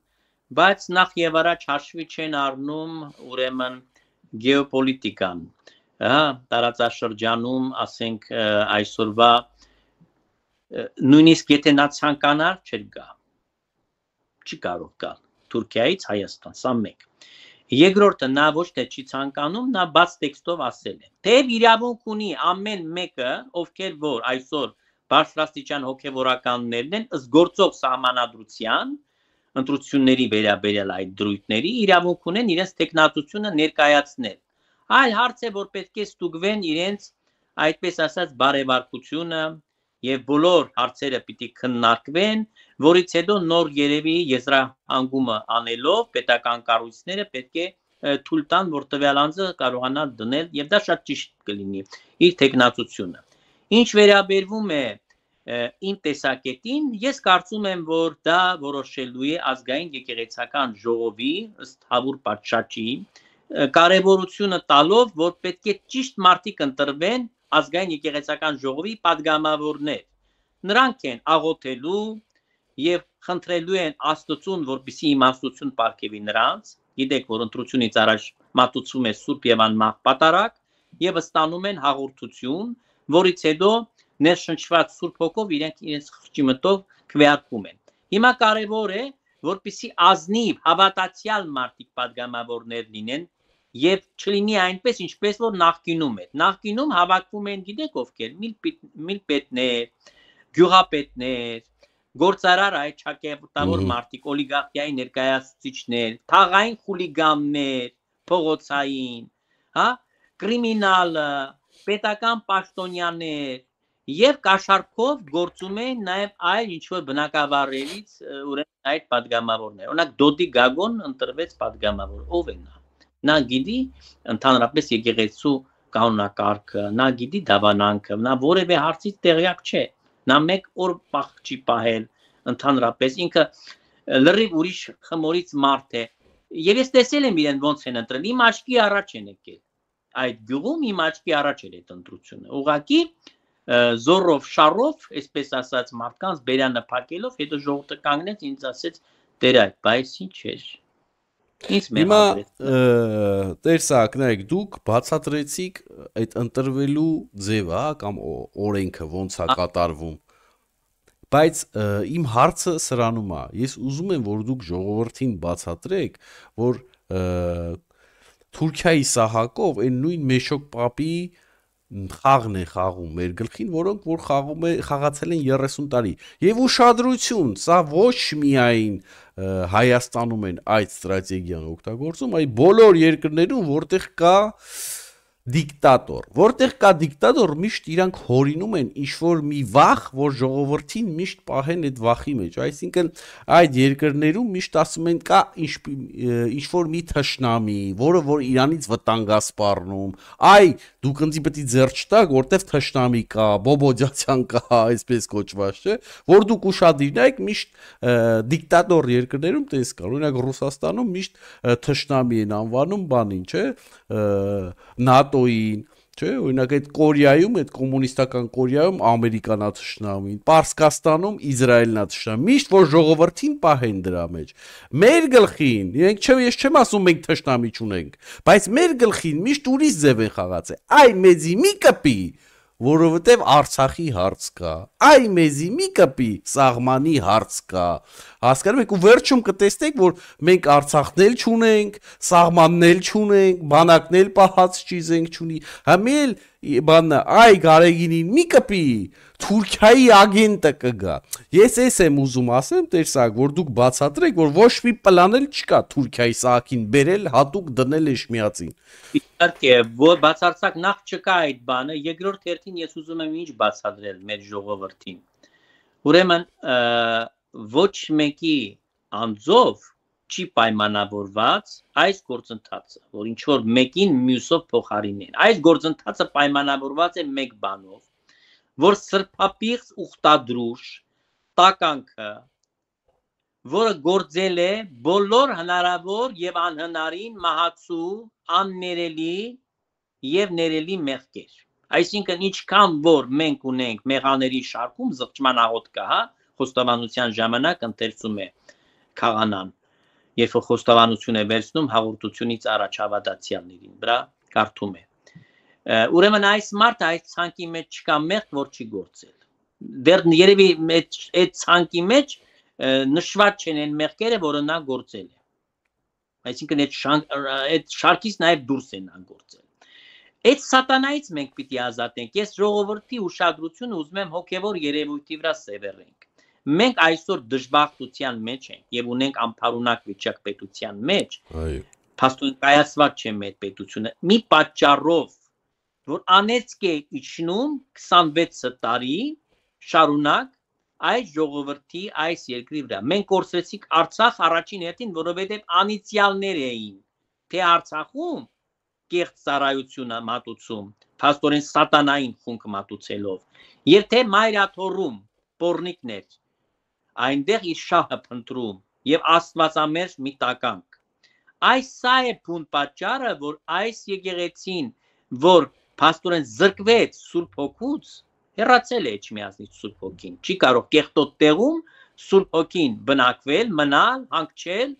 բայց նախ եւ առաջ հաշվի չեն առնում ուրեմն գեոպոլիտիկան, տարածաշրջանում, ասենք այսօրվա նույնիսկ եթե նա ցանկանար չէր գա, չի կարող գալ Թուրքիայից Հայաստան, սա մեկ։ Երկրորդը նա ոչ թե չի ցանկանում, նա բաց տեքստով ասել է, թեև իրավունք ունի ամեն մեկը, ովքեր որ այսօր բարձրաստիճան հոգևորականներն են, ըստ գործող սահմանադրության ընտրությունների վերաբերյալ այդ դրույթների իրավունք ունեն իրենց տեխնատությունը ներկայացնել։ Այլ հարց է, որ պետք է ստուգվեն իրենց այդպես ասած բարեվարկությունը եւ բոլոր հարցերը պիտի քննարկվեն, որից հետո նոր երևի եզրահանգումը անելով պետական կառույցները պետք է թույլ տան, որ տվյալ անձը կարողանա դնել եւ դա շատ ճիշտ կլինի իր տեխնատությունը։ Ինչ վերաբերվում է իմ տեսակետին, ես կարծում եմ, որ դա որոշելու է ազգային եկեղեցական ժողովի ըստ Հավուր պատշաճի կարևորությունը տալով, որ պետք է ճիշտ մարդիկ ընտրվեն ազգային եկեղեցական ժողովի падգամավորներ։ Նրանք են աղոթելու եւ խնդրելու են Աստծուն, որպեսզի իմաստություն պարգևի նրանց։ Գիտեք, որ ընտրությունից առաջ մատուցվում է Սուրբ եւ անմահ պատարագ եւ ստանում են հաղորդություն, որից հետո ներշնչված Սուրբ Հոգով իրենց խղճի մտով քվեարկում են։ Հիմա կարևոր է, որպեսզի ազնիվ հավատացյալ մարդիկ падգամավորներ լինեն եւ չլինի այնպես, ինչպես որ նախկինում է։ Նախկինում հավաքվում են, գիտեք ովքեր, միլպետներ, գյուղապետներ, գործարար այդ ճակերտավոր մարդիկ, օլիգարխիայի ներկայացուցիչներ, թաղային խուլիգաններ, փողոցային, կրիմինալը, պետական պաշտոնյաներ եւ կաշառքով գործում են նաեւ այլ ինչ-որ բնակավարերից ուրեմն այդ падգամավորներ։ Օրինակ Դոդի Գագոն ընտրվեց падգամավոր, ով է նա։ Նա գիտի ընդհանրապես եկեղեցու կանոնակարգը, նա գիտի դավանանքը, նա որևէ հարցից տեղյակ չէ։ Նա մեկ օր պահ չի պահել, ընդհանրապես ինքը լրիվ ուրիշ խմորից մարդ է։ Եվ ես տեսել եմ իրեն ոնց են ընտրել, իմ աչքի առաջ են եկել։ Այդ գյուղում իմ աչքի առաջ էր այդ ընտրությունը։ Ուղղակի զորով շարով, այսպես ասած, մարդկանց բերանը փակելով, հետո ժողովուրդը կանգնեց, ինձ ասեց, Տեր այդ, բայց ինչ էր։ Ինչ մեղադրեց։ Հիմա Տեր Սահակ, նայեք, դուք բացատրեցիք այդ ընտրվելու ձևը, կամ օրենքը ոնց է կատարվում։ Բայց իմ հարցը սրանում է։ Ես ուզում եմ, որ դուք ժողովրդին բացատրեք, որ Թուրքիայի սահակով այն նույն Մեշոկ Պապի խաղն է խաղում մեր գլխին, որոնք որ խաղացել են 30 տարի։ Եվ ուշադրություն, սա ոչ միայն Հայաստանում են այդ ստրատեգիան օգտագործում, այլ բոլոր երկրներում, որտեղ կա դիկտատոր, որտեղ կա դիկտատոր, միշտ իրանք հորինում են ինչ-որ մի վախ, որ ժողովրդին միշտ պահեն այդ վախի մեջ, այսինքն այդ երկրներում միշտ ասում են կա ինչ-որ մի թշնամի, որը որ իրանից վտանգ է սպառնում, դուք ինձ պետք է ձեռ չտաք, որտեղ թշնամի կա, բոբոջացյան կա, այսպես կոչված, չէ, որ դուք ուշադիր եք, միշտ դիկտատոր երկրներում տես կա, օրինակ Ռուսաստանում միշտ թշնամի են անվանում բանին, չէ, ՆԱՏՕ-ին, չէ, օրինակ այդ Կորեայում, այդ կոմունիստական Կորեայում Ամերիկանա թշնամին, Պարսկաստանում Իսրայելնա թշնամին, միշտ որ ժողովրդին պահեն դրա մեջ։ Մեր գլխին, ես չեմ ասում մենք թշնամի չունենք, բայց մեր գլխին միշտ ուրիշ ձև են խաղացել։ Մեզի մի կպի, որովհետև Արցախի հարց կա, մեզի մի կպի, սաղմանի հարց կա, հասկանում եք, ու վերջում կտեսնեք, որ մենք Արցախն էլ չունենք, սաղմանն էլ չունենք, բանակն էլ պահած չիզենք չունի, համել բանը, Գարեգինին մի կպի, Թուրքիայի ագենտը կգա։ Ես էս եմ ուզում ասեմ, տեսակ, որ դուք բացատրեք, որ ոչ մի պլան էլ չկա Թուրքիայի սահակին բերել, հատուկ դնել Էշմիածին։ Իհարկե, որ բացարձակ նախ չկա այդ բանը, երկրորդ հերթին ես ուզում եմ ինչ բացատրել մեր ժողովրդին։ Ուրեմն ոչ մեկի անձով չի պայմանավորված այս գործընթացը, որ ինչ որ մեկին մյուսով փոխարինեն։ Այս գործընթացը պայմանավորված է մեկ բանով, որ սրբապիղծ ուխտադրուժ տականքը, որը գործել է բոլոր հնարավոր եւ անհնարին մահացու, աններելի եւ ներելի մեղքեր։ Այսինքն ինչքան որ մենք ունենք մեղաների շարքում զղջման աղոտ կա, խոստովանության ժամանակ ընթերցում է Քաղանան, երբ խոստովանություն է վերցնում հաղորդությունից առաջ հավատացյալներին, վրա կարդում է։ Ուրեմն այս մարդը այս ցանկի մեջ չկա մեղք, որ չի գործել։ Դեռ երևի այդ ցանկի մեջ նշված չեն այն մեղքերը, որը նա գործել է։ Այսինքն այդ շարքից նաև դուրս է նա գործել։ Այդ սատանայից մենք պիտի ազատենք։ Ես ժողովրդի ուշադրությունը ուզում եմ հոգևոր երևույթի վրա սևեռենք։ Մենք այսօր դժբախտության մեջ ենք եւ ունենք անփարունակ վիճակ պետության մեջ։ Փաստորեն կայացված չէ մեր պետությունը։ Մի պատճառով, որ անեծք է իջնում 26 տարի շարունակ այս ժողովրդի այս երկրի վրա։ Մենք կորցրեցինք Արցախ առաջին հերթին, որովհետեւ անիցիալներ էին, թե Արցախում կեղծ ծառայությունը մատուցում, փաստորեն սատանային խունկ մատուցելով, եւ թե Մայրաթորում պոռնիկներ այնտեղ իր շահը փնտրում եւ աստվածամերձ մի տականք։ Սա է բուն պատճառը, որ այս եկեղեցին, որ փաստորեն զրկվեց Սուրբ Հոգուց, հեռացել է Էջմիածնից Սուրբ Հոգին, չի կարող կեղտոտ տեղում Սուրբ Հոգին բնակվել, մնալ, հանգչել,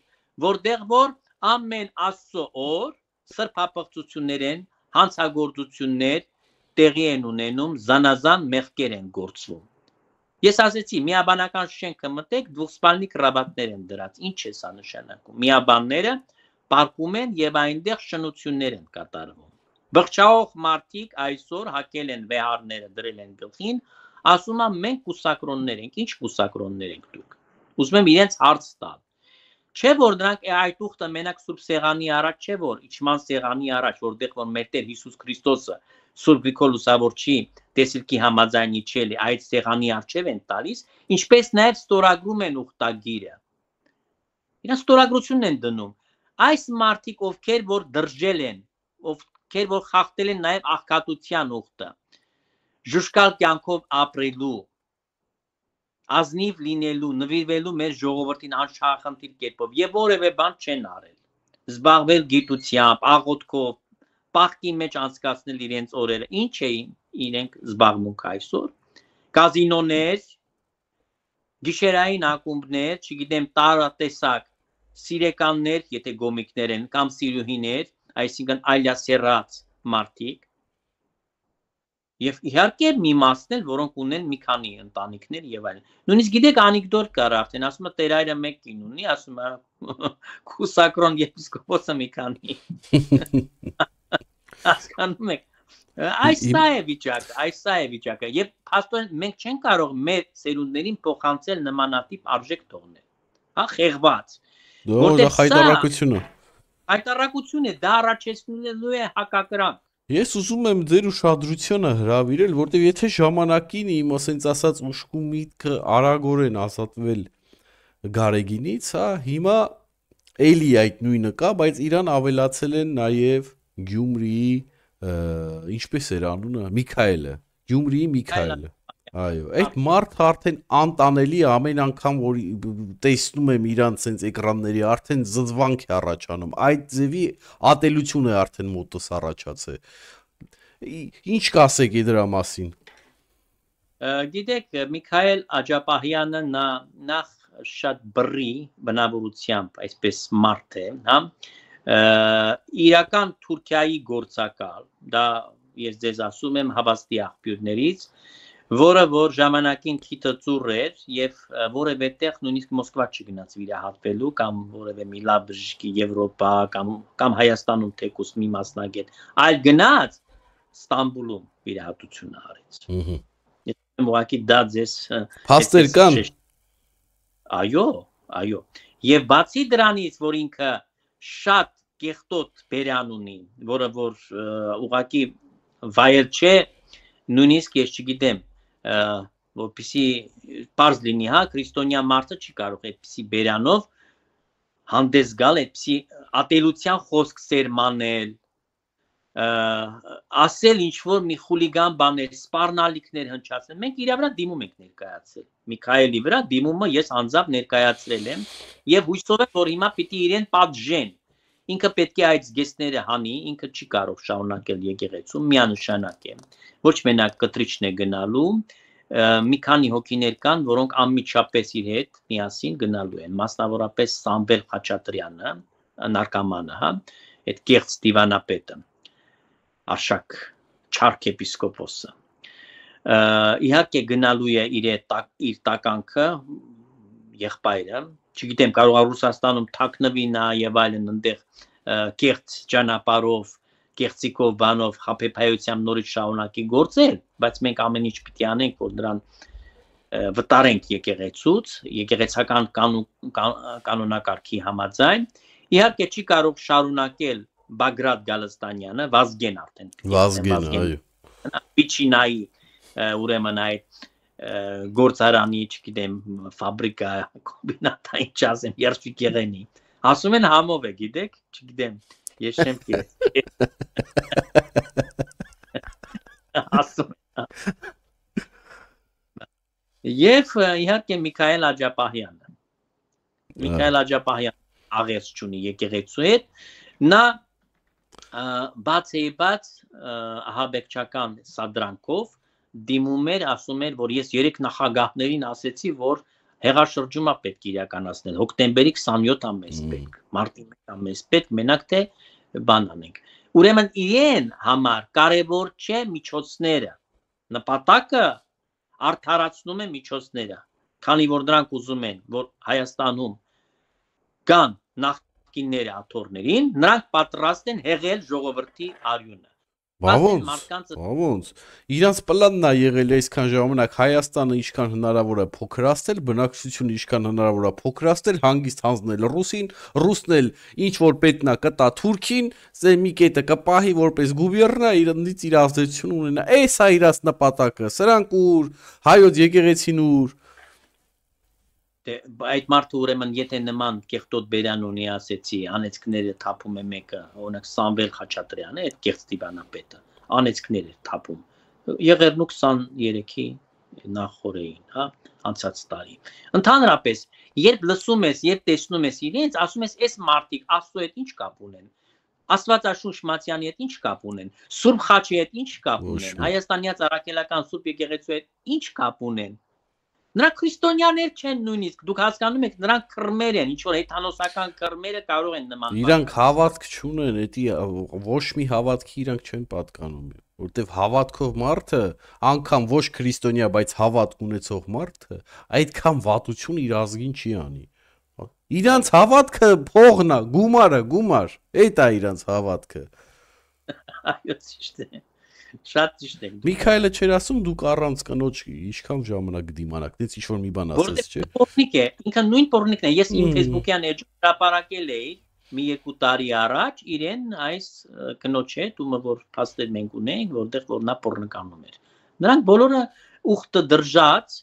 որտեղ որ ամեն Աստծո օր սրբապղծություններ են, հանցագործություններ տեղի են ունենում, զանազան մեղքեր են գործվում։ Ես ասեցի, միաբանական շենքը մտեք, դուխսպալնի կրավատներ են դրած, ինչ է սա նշանակում։ Միաբանները պարկում են եւ այնտեղ շնություններ են կատարվում։ Բղճահող մարդիկ այսօր հակել են վեհարները, դրել են գլխին, ասում են մենք կուսակրոններ ենք, ինչ կուսակրոններ ենք դուք։ Ուզում եմ իրենց հարց տալ։ Չէ որ դրանք այդ ուխտը մենակ Սուրբ Սեղանի առաջ չէ որ իջման Սեղանի առաջ, որտեղ որ մեր Տեր Հիսուս Քրիստոսը Սուրբ Գրիգոր Լուսավորչի տեսիլքի համաձայն իջել է, այդ Սեղանի առջև են տալիս, ինչպես նաև ստորագրում են ուխտագիրը։ Իրանց ստորագրությունն են դնում։ Այս մարդիկ ովքեր որ դրժել են, ովքեր որ խախտել են նաև աղքատության ուխտը, ժուշկալ կյանքով ապրելու, ազնիվ լինելու, նվիրվելու մեր ժողովրդին անշահախնդիր կերպով եւ որևէ բան չեն արել։ Զբաղվել գիտությամբ, աղոթքով, պահքի մեջ անցկացնել իրենց օրերը։ Ինչ էին իրենք զբաղմունք այսօր։ Կազինոներ, գիշերային ակումբներ, չգիտեմ, տարատեսակ սիրեկաններ, եթե գոմիկներ են, կամ սիրուհիներ, այսինքն այլասերած մարդիկ։ Եվ իհարկե մի մասն էլ, որոնք ունեն մի քանի ընտանիքներ եւ այլն։ Նույնիսկ գիտեք անեկդոտ կար արդեն, ասում է Տերայրը մեկ կին ունի, ասում է Քուսակրոն եպիսկոպոսը մի քանի։ Հասկանում եք։ Այս սա է վիճակը, եւ փաստորեն մենք չենք կարող մեր սերունդներին փոխանցել նմանատիպ արժեք թողնել։ Հա, խեղված։ Որտեղ հայտարարությունը։ Հայտարարություն է, դա առաջացնելու է հակակրանք։ Ես ուզում եմ ձեր ուշադրությունը հրավիրել, որտեղ եթե ժամանակին իմ ասենց ասած ուշքու միտքը արագորեն ազատվել Գարեգինից, հա, հիմա էլի այդ նույնը կա, բայց իրան ավելացել են նաև Գյումրիի, ինչպես էր անունը, Միքայելը, Գյումրիի Միքայելը։ Այո, այդ մարդը արդեն անտանելի է, ամեն անգամ որ տեսնում եմ իրան սենց էկրանների, արդեն զզվանք է առաջանում, այդ ձևի ատելություն է արդեն մոտս առաջացել։ Ինչ կասեք դրա մասին։ Գիտեք, Միքայել Աջապահյանը նախ շատ բռի բնավորությամբ այսպես մարդ է, հա, իրական Թուրքիայի գործակալ, դա ես ձեզ ասում եմ հավաստի աղբյուրներից, որը որ ժամանակին քիթը ծուռ էր եւ որևէ տեղ նույնիսկ Մոսկվա չգնաց վիրահատվելու կամ որևէ մի լավ բժշկի Եվրոպա կամ Հայաստանում թեկուս մի մասնագետ, այլ գնաց Ստամբուլում վիրահատություն արեց։ Ես ուղղակի դա ձեզ փաստեր կան։ Այո։ Եվ բացի դրանից, որ ինքը շատ կեղտոտ բերան ունի, որը որ ուղղակի վայել չէ, նույնիսկ ես չգիտեմ որպեսի պարզ լինի, հա, քրիստոնյա մարդը չի կարող այդպիսի բերանով հանդես գալ, այդպիսի ատելության խոսք սերմանել, ասել ինչ որ մի խուլիգան բաներ, սպառնալիքներ հնչացնել։ Մենք իր վրա դիմում ենք ներկայացել։ Միքայելի վրա դիմումը ես անձամբ ներկայացրել եմ եւ հույսով եմ, որ հիմա պիտի իրեն պատժեն։ Ինքը պետք է այդ զգեստները հանի, ինքը չի կարող շարունակել եկեղեցում, միանշանակ է։ Ոչ մենակ կտրիչն է գնալու, մի քանի հոգիներ կան, որոնք անմիջապես իր հետ միասին գնալու են, մասնավորապես Սամվել Խաչատրյանը, նարկամանը, հա, այդ կեղծ դիվանապետը, Արշակ Չարք եպիսկոպոսը։ Իհարկե գնալու է իր տականքը, եղբայրը, չգիտեմ, կարող է Ռուսաստանում թաքնվի նա եւ այլն այնտեղ կեղծ ճանապարհով, կեղծիկով բանով խաբեբայությամբ նորից շարունակի գործել, բայց մենք ամեն ինչ պիտի անենք, որ նրան վտարենք եկեղեցուց, եկեղեցական կանոնակարգի համաձայն։ Իհարկե չի կարող շարունակել Բագրատ Գալստանյանը, Վազգեն արդեն։ Վազգեն, այո։ Պիչինայի ուրեմն այդ գործարանի, չգիտեմ, ֆաբրիկա, կոմբինատա, ինչ ասեմ, երբ եղենի։ Ասում են համով է, գիտեք, չգիտեմ, ես չեմ գիտեմ։ Ասում Եվ իհարկե Միքայել Աջապահյանը։ Միքայել Աջապահյանը աղերս չունի եկեղեցու հետ, նա բաց ահաբեկչական սադրանքով դիմում էր, ասում էր, որ ես 3 նախագահներին ասեցի, որ հեղաշրջումը պետք է իրականացնել, հոկտեմբերի 27-ը մեզ պետք, մարտի 1-ը մեզ պետք, մենակ թե բան անենք։ Ուրեմն իրեն համար կարևոր չէ միջոցները, նպատակը արդարացնում է միջոցները, քանի որ դրանք ուզում են, որ Հայաստանում կան նախկինները աթոռներին, նրանք պատրաստ են հեղել ժողովրդի արյունը։ Ոնց իրանց պլանն է եղել այսքան ժամանակ Հայաստանը ինչքան հնարավոր է փոքրացնել, բնակչությունը ինչքան հնարավոր է փոքրացնել, հանգիստ հանձնել ռուսին, ռուսն էլ ինչ որ պետքնա կտա թուրքին, սե մի կետը կպահի որպես գուբերնա, իրանից իր ազդեցություն ունենա։ Էս է իրաց նպատակը։ Սրանք ուր, հայոց եկեղեցին ուր։ Այդ մարդը ուրեմն եթե նման կեղտոտ բերան ունի, ասեցի, անեծքները թափում է մեկը, օրինակ Սամվել Խաչատրյանը, այդ կեղծ դիվանապետը, անեծքներ է թափում։ Եղերնու 23-ի նախորդին, հա, անցած տարի։ Ընդհանրապես, երբ լսում ես, երբ տեսնում ես իրենց, ասում ես, այս մարդիկ Աստծո հետ ինչ կապ ունեն։ Աստվածաշունչ Մատյանի հետ ինչ կապ ունեն։ Սուրբ Խաչի հետ ինչ կապ ունեն։ Հայաստանյաց առաքելական Սուրբ եկեղեցու հետ ինչ կապ ունեն։ Նրանք քրիստոնյաներ չեն նույնիսկ, դուք հասկանում եք, նրանք քրմեր են, ինչ որ հեթանոսական քրմերը կարող են նման։ Իրանք հավատք չունեն, էդի ոչ մի հավատքի իրանք չեն պատկանում։ որտեվ հավատքով մարդը, անգամ ոչ քրիստոնյա, բայց հավատք ունեցող մարդը, այդքան վատություն իր ազգին չի անի։ Իրանց հավատքը փողն է, գումար, այդ է իրանց հավատքը։ Այո, ճիշտ է։ Շատ ճիշտ է։ Միքայելը չէր ասում դուք առանց կնոջ ինչքան ժամանակ դիմանաք, դից ինչ որ մի բան ասես, չէ։ Պորնիկ է, ինքը նույն պորնիկն է։ Ես իմ Facebook-յան էջը հրապարակել էի մի 2 տարի առաջ իրեն այս կնոջ հետ, ումը որ փաստեր մենք ունենք, որտեղ որ նա պորնկանում էր։ Նրանք բոլորը ուխտը դրժած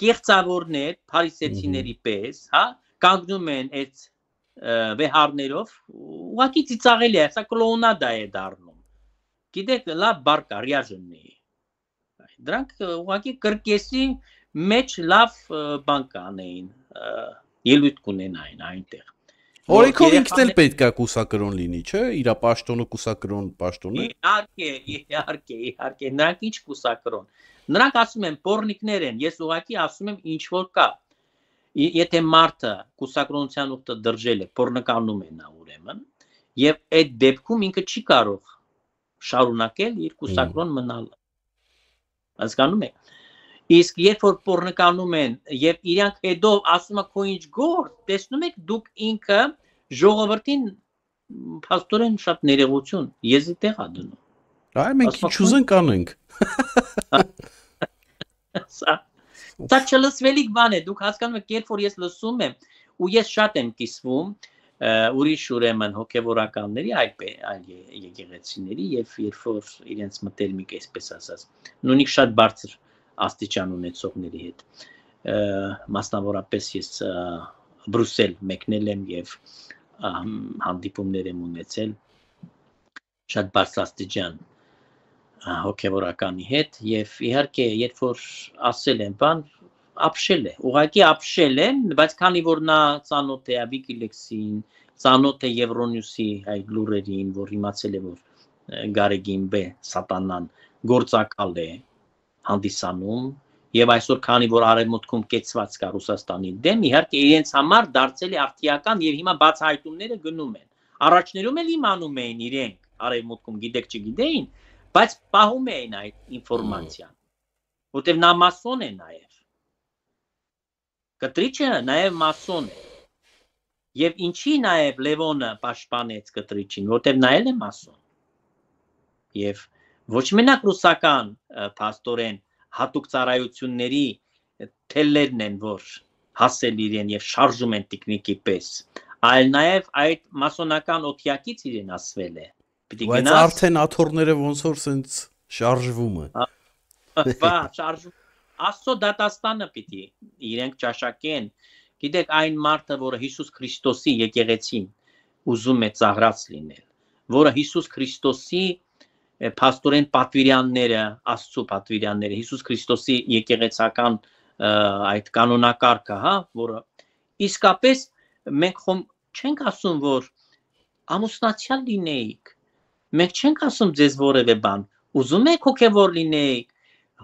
կեղծավորներ, փարիսեցիների պես, հա, կանգնում են այդ վեհարներով, ուղղակի ծիծաղելի է, սա կլոունադա է դառնում։ Գիտեք, լավ բարկա ռիաժնի։ Դրանք ուղղակի կրկեսի մեջ լավ բան կանեին, ելույթ կունենային այնտեղ։ Օրենքով ինքն էլ պետք է կուսակրոն լինի, չէ՞, իր պաշտոնը կուսակրոն պաշտոն է։ Իհարկե, նրանք ինչ կուսակրոն։ Նրանք ասում են պորնիկներ են, ես ուղղակի ասում եմ ինչ որ կա։ Եթե մարդը կուսակրոնության ուխտը դրժել է, պորնկանում է նա ուրեմն, եւ այդ դեպքում ինքը չի կարող շարունակել իր կուսակրոն մնալը։ Հասկանում եք։ Իսկ երբ որ պորնկանում են եւ իրանք հետո ասում են քո ինչ գործ, տեսնում եք դուք ինքը ժողովրդին փաստորեն շատ ներողություն եզի տեղ ա դնում։ Այ մենք ինչ ուզենք անենք։ Սա չլսվելիք բան է, դուք հասկանում եք, երբ որ ես լսում եմ ու ես շատ եմ կիսվում ուրիշ ուրեմն հոգևորականների այլ եկեղեցիների եւ երբ որ իրենց մտերմիկ այսպես ասած նույնիսկ շատ բարձր աստիճան ունեցողների հետ մասնավորապես ես Բրուսել մեկնել եմ եւ հանդիպումներ եմ ունեցել շատ բարձր աստիճան հոգևորականի հետ եւ իհարկե երբ որ ասել եմ բան ապշել է ուղղակի ապշել են բայց քանի որ նա ծանոթ է Wikileaks-ին ծանոթ է Եվրոնյուսի այդ լուրերին որ իմացել է որ Գարեգին Բ սատանան գործակալ է հանդիսանում եւ այսօր քանի որ արևմուտքում կեցված կա Ռուսաստանի դեմ իհարկե իրենց համար դարձել է արդիական եւ հիմա բացահայտումները գնում են առաջներում էլ իմանում էին իրենք արևմուտքում գիտեք չգիտեին բայց պահում էին այդ ինֆորմացիան որտեվ նա մասոն է նաեւ Կտրիչը նաև մասոն է եւ ինչի նաև Լևոնը պաշտպանեց Կտրիչին որտեվ նա էլ է մասոն եւ ոչ մենակ ռուսական փաստորեն հատուկ ծառայությունների թելերն են որ հասել իրեն եւ շարժում են տեխնիկի պես այլ նաև այդ մասոնական օթյակից իրեն ասվել է պիտի գնաս բայց արդեն աթոռները ոնց որ սենց շարժվում են բա շարժում Աստծո դատաստանը պիտի իրենք ճաշակեն գիտեք այն մարդը որը Հիսուս Քրիստոսի եկեղեցին ուզում է ծաղրած լինել որը Հիսուս Քրիստոսի փաստորեն պատվիրանները Աստծո պատվիրանները Հիսուս Քրիստոսի եկեղեցական այդ կանոնակարգը հա որը իսկապես մենք չենք ասում որ ամուսնացյալ լինեիք մենք չենք ասում ձեզ որևէ բան ուզում եք հոգևոր լինեիք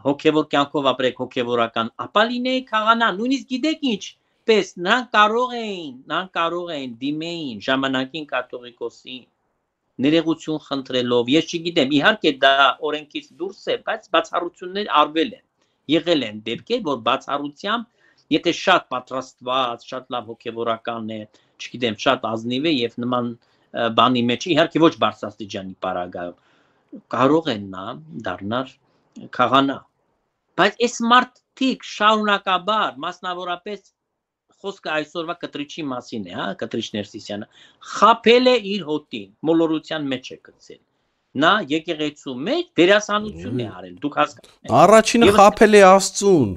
հոգևոր կյանքով ապրեք հոգևորական, ապա լինեի քահանա, նույնիսկ գիտեք ինչ, պես նրանք կարող էին դիմեին ժամանակին կաթողիկոսին, ներողություն խնդրելով, ես չգիտեմ, իհարկե դա օրենքից դուրս է, բայց բացառություններ արվել են, եղել են դեպքեր, որ բացառությամբ եթե շատ պատրաստված, շատ լավ հոգևորական է, չգիտեմ, շատ ազնիվ է եւ նման բանի մեջ, իհարկե ոչ բարձրաստիճանի պարագայում, կարող են նա դառնալ քահանա բայց այս մարդիկ շարունակաբար մասնավորապես խոսքը այսօրվա Կտրիչի մասին է հա Կտրիչ Ներսիսյանը խափել է իր հոտին մոլորության մեջ է գցել նա եկեղեցու մեջ դերասանություն է արել դուք հասկանում եք առաջինը խափել է Աստծուն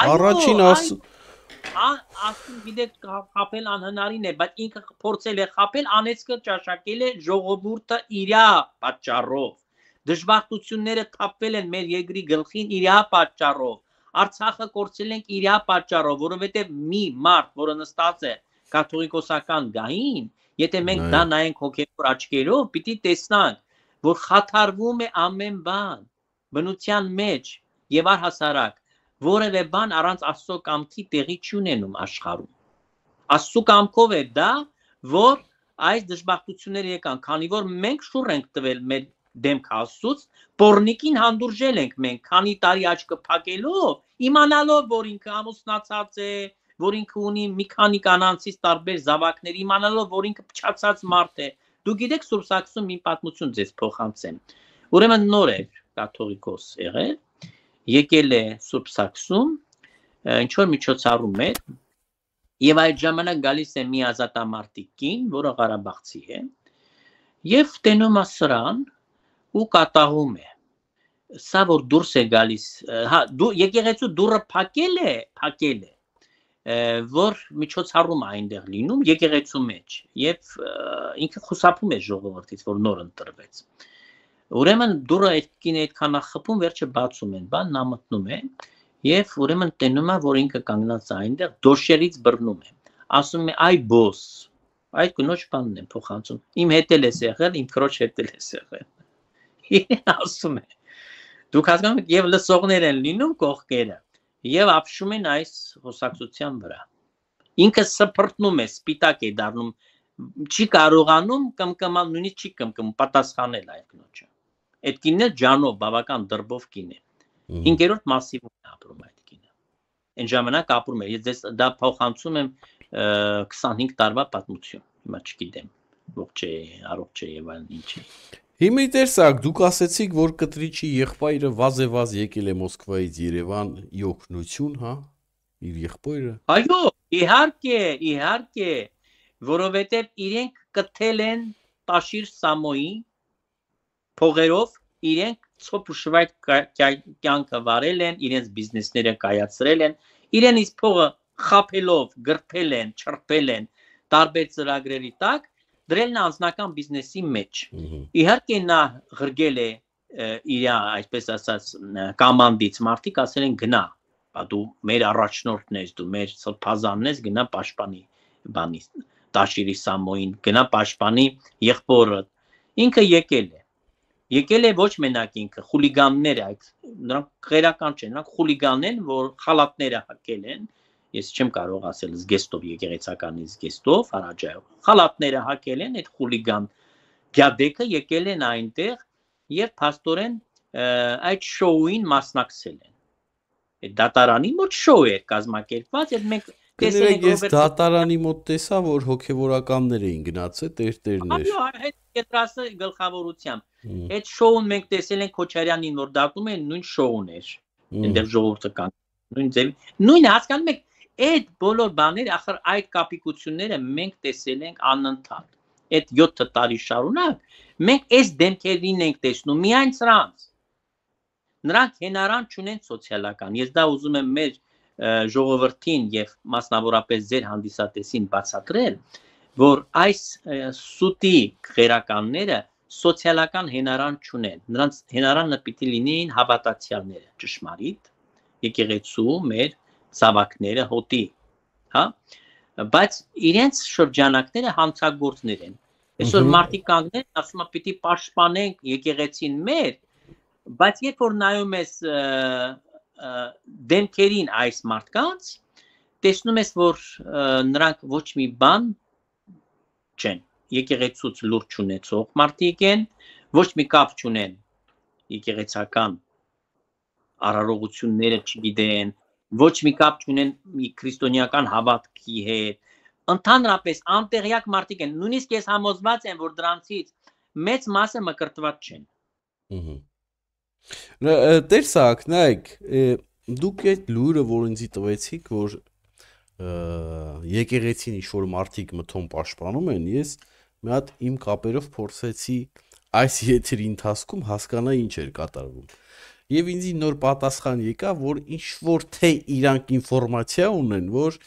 առաջին Աստուն գիտեք խափել անհնարին է բայց ինքը փորձել է խափել անեծքը ճաշակել է ժողովուրդը իրա պատճառով դժբախտությունները թափվել են մեր երկրի գլխին իրա պատճառով Արցախը կորցրել ենք իրա պատճառով որովհետև մի մարդ որը նստած է կաթողիկոսական գահին եթե մենք դա նայենք հոգևոր աչքերով պիտի տեսնանք որ խաթարվում է ամեն բան բնության մեջ եւ առհասարակ որևէ բան առանց Աստծո կամքի տեղի չունենում աշխարհում Աստծո կամքով է դա որ այս դժբախտությունները եկան քանի որ մենք շուռ ենք տվել մեր դեմք Աստծուց, Պորնիկին հանդուրժել ենք մենք, քանի տարի աչքը փակելով, իմանալով, որ ինքը ամուսնացած է, որ ինքը ունի մի քանի կանանցից տարբեր զավակներ, իմանալով, որ ինքը փչացած մարդ է։ Դու գիտեք Սուրբ Սակսում մի պատմություն ձեզ փոխանցեմ։ Ուրեմն նոր է կաթողիկոս եղել, եկել է Սուրբ Սակսում, ինչ որ միջոցառում էր, եւ այդ ժամանակ գալիս է մի ազատամարտիկ կին, որը Ղարաբաղցի է, եւ տենում է սրան ու կատաղում է։ Սա որ դուրս է գալիս, հա, եկեղեցու դուռը փակել է, որ միջոցառում է այնտեղ լինում եկեղեցու մեջ եւ ինքը խուսափում է ժողովրդից, որ նոր ընտրվեց։ Ուրեմն դուռը այդ կինը այդքան է խփում, վերջը բացում են, բան նա մտնում է եւ ուրեմն տենում է, որ ինքը կանգնած է այնտեղ, դոշերից բռնում է։ Ասում է՝ «Այ բոս, այդ կնոջ բանն եմ փոխանցում։ Իմ հետ էլ է եղել, իմ քրոջ հետ էլ է եղել»։ Իրեն ասում է. «Դուք հասկանում եք, եւ լսողներ են լինում կողքերը, եւ ապշում են այս խոսակցության վրա։ Ինքը սփռտնում է, սպիտակ է դառնում, չի կարողանում կմկման, նույնիսկ չի կմկում պատասխանել այդ կնոջը։ Այդ կինն ջանով, բավական դրբով կին է։ 5-րդ մասիվում է ապրում այդ կինը։ Այն ժամանակ ապրում է, ես դա փոխանցում եմ 25 տարվա պատմություն։ Հիմա չգիտեմ, ողջ է, առողջ է եւ այլն ինչ է։ Հիմա տեսակ, դուք ասեցիք, որ կտրիչի եղբայրը վազեվազ եկել է Մոսկվայից Երևան ի օգնություն, հա, իր եղբայրը։ Այո, իհարկե, որովհետեւ իրենք կթել են Տաշիր Սամոյի փողերով, իրենք ցոփուշվայտ կյանքը վարել են, իրենց բիզնեսները կայացրել են, իրենից փողը խափելով, գրփել են, չրփել են տարբեր ծրագրերի տակ, դրել են անձնական բիզնեսի մեջ։ Իհարկե նա ղրգել է իր, այսպես ասած, կամանդից, մարդիկ ասել են գնա, դու մեր առաջնորդն ես, դու մեր սրբազանն ես, գնա պաշտպանի բանի Տաշիրի Սամոյին, գնա պաշտպանի եղբորը։ Ինքը եկել է ոչ մենակ ինքը, խուլիգաններ այդ, նրանք ղերական չեն, նրանք խուլիգան են, որ խալատները հագել են, ես չեմ կարող ասել զգեստով, եկեղեցականի զգեստով, հարաջայով, խալատները հագել են, այդ խուլիգան գյադեկը եկել են այնտեղ եւ փաստորեն այդ շոուին մասնակցել են։ Այդ դատարանի մոտ շոու էր կազմակերպված, այդ մենք տեսել ենք Ես դատարանի մոտ տեսա, որ հոգևորականներ էին գնացել, տերտերներ։ Այո, այդ կետրասը գլխավորությամբ։ Այդ շոուն մենք տեսել ենք Քոչարյանին, որ դատում են, նույն շոուն էր։ Այնտեղ ժողովուրդը կան, նույն ձևի։ Նույնը հասկանում եք, այդ բոլոր բաները, ախր այդ կապիկությունները մենք տեսել ենք անընդհատ։ Այդ 7 տարի շարունակ մենք այս դեմքերին ենք տեսնում, միայն սրանց։ Նրանք հենարան չունեն սոցիալական։ Ես դա ուզում եմ մեր ժողովրդին եւ մասնավորապես ձեր հանդիսատեսին բացատրել, որ այս սուտի քերականները սոցիալական հենարան չունեն։ Նրանց հենարանը պիտի լինեին հավատացյալները, ճշմարիտ, եկեղեցու մեր զավակները հոտի, հա, բայց իրենց շրջանակները հանցագործներ են։ Այսօր մարդիկ կանգնել, ասում են պիտի պաշտպանենք եկեղեցին մեր, բայց երբ որ նայում ես դեմքերին այս մարդկանց, տեսնում ես, որ նրանք ոչ մի բան չեն, եկեղեցուց լուրջ չունեցող մարդիկ են, ոչ մի կապ չունեն եկեղեցական արարողությունները չգիտեն, ոչ մի կապ չունեն քրիստոնեական հավատքի հետ, ընդհանրապես անտեղյակ մարդիկ են, նույնիսկ ես համոզված եմ, որ դրանցից մեծ մասը մկրտված չեն։ Տեսակ, նայեք, դուք այդ լուրը, որ ինձի տվեցիք, որ եկեղեցին ինչ-որ մարդիկ մթոն պաշտպանում են, ես մի հատ իմ կապերով փորձեցի այս եթերի ընթացքում հասկանալ ինչ էր կատարվում։ Եվ ինձ նոր պատասխան եկավ, որ ինչ-որ թե իրանք ինֆորմացիա ունեն, որ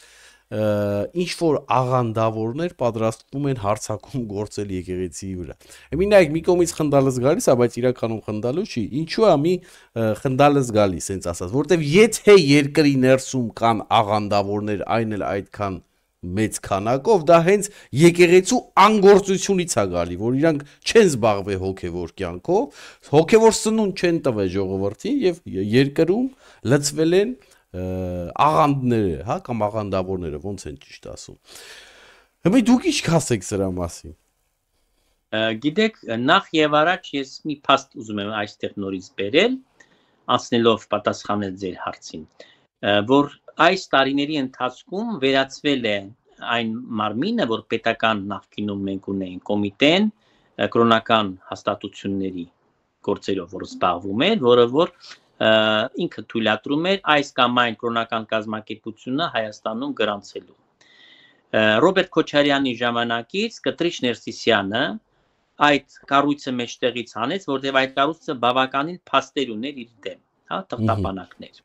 ինչ-որ աղանդավորներ պատրաստվում են հարձակում գործել եկեղեցիի վրա։ Նայեք, մի կողմից խնդալս գալիս է, բայց իրականում խնդալու չի։ Ինչու է մի խնդալս գալիս, հենց ասած, որտեվ եթե երկրի ներսում կան աղանդավորներ, այն էլ այդքան մեծ քանակով, դա հենց եկեղեցու անգործությունից է գալի, որ իրանք չեն զբաղվել հոգևոր կյանքով, հոգևոր սնունդ չեն տվել ժողովրդին եւ երկրում լցվել են աղանդները, հա, կամ աղանդավորները, ոնց են ճիշտ ասում։ Հիմա դուք ինչ կասեք սրա մասին։ Գիտեք, նախ եւ առաջ ես մի փաստ ուզում եմ այստեղ նորից բերել, անցնելով պատասխանել ձեր հարցին, որ այս տարիների ընթացքում վերածվել է այն մարմինը, որ պետական նախկինում մենք ունեին կոմիտեն, կրոնական հաստատությունների գործերով որ զբաղվում էր, որը որ ինքը թույլատրում էր այս կամ այն կրոնական կազմակերպությունը Հայաստանում գրանցելու։ Ռոբերտ Քոչարյանի ժամանակից Կտրիչ Ներսիսյանը այդ կառույցը մեջտեղից հանեց, որտեղ այդ կառույցը բավականին փաստեր ուներ իր դեմ, հա, տղտապանակներ։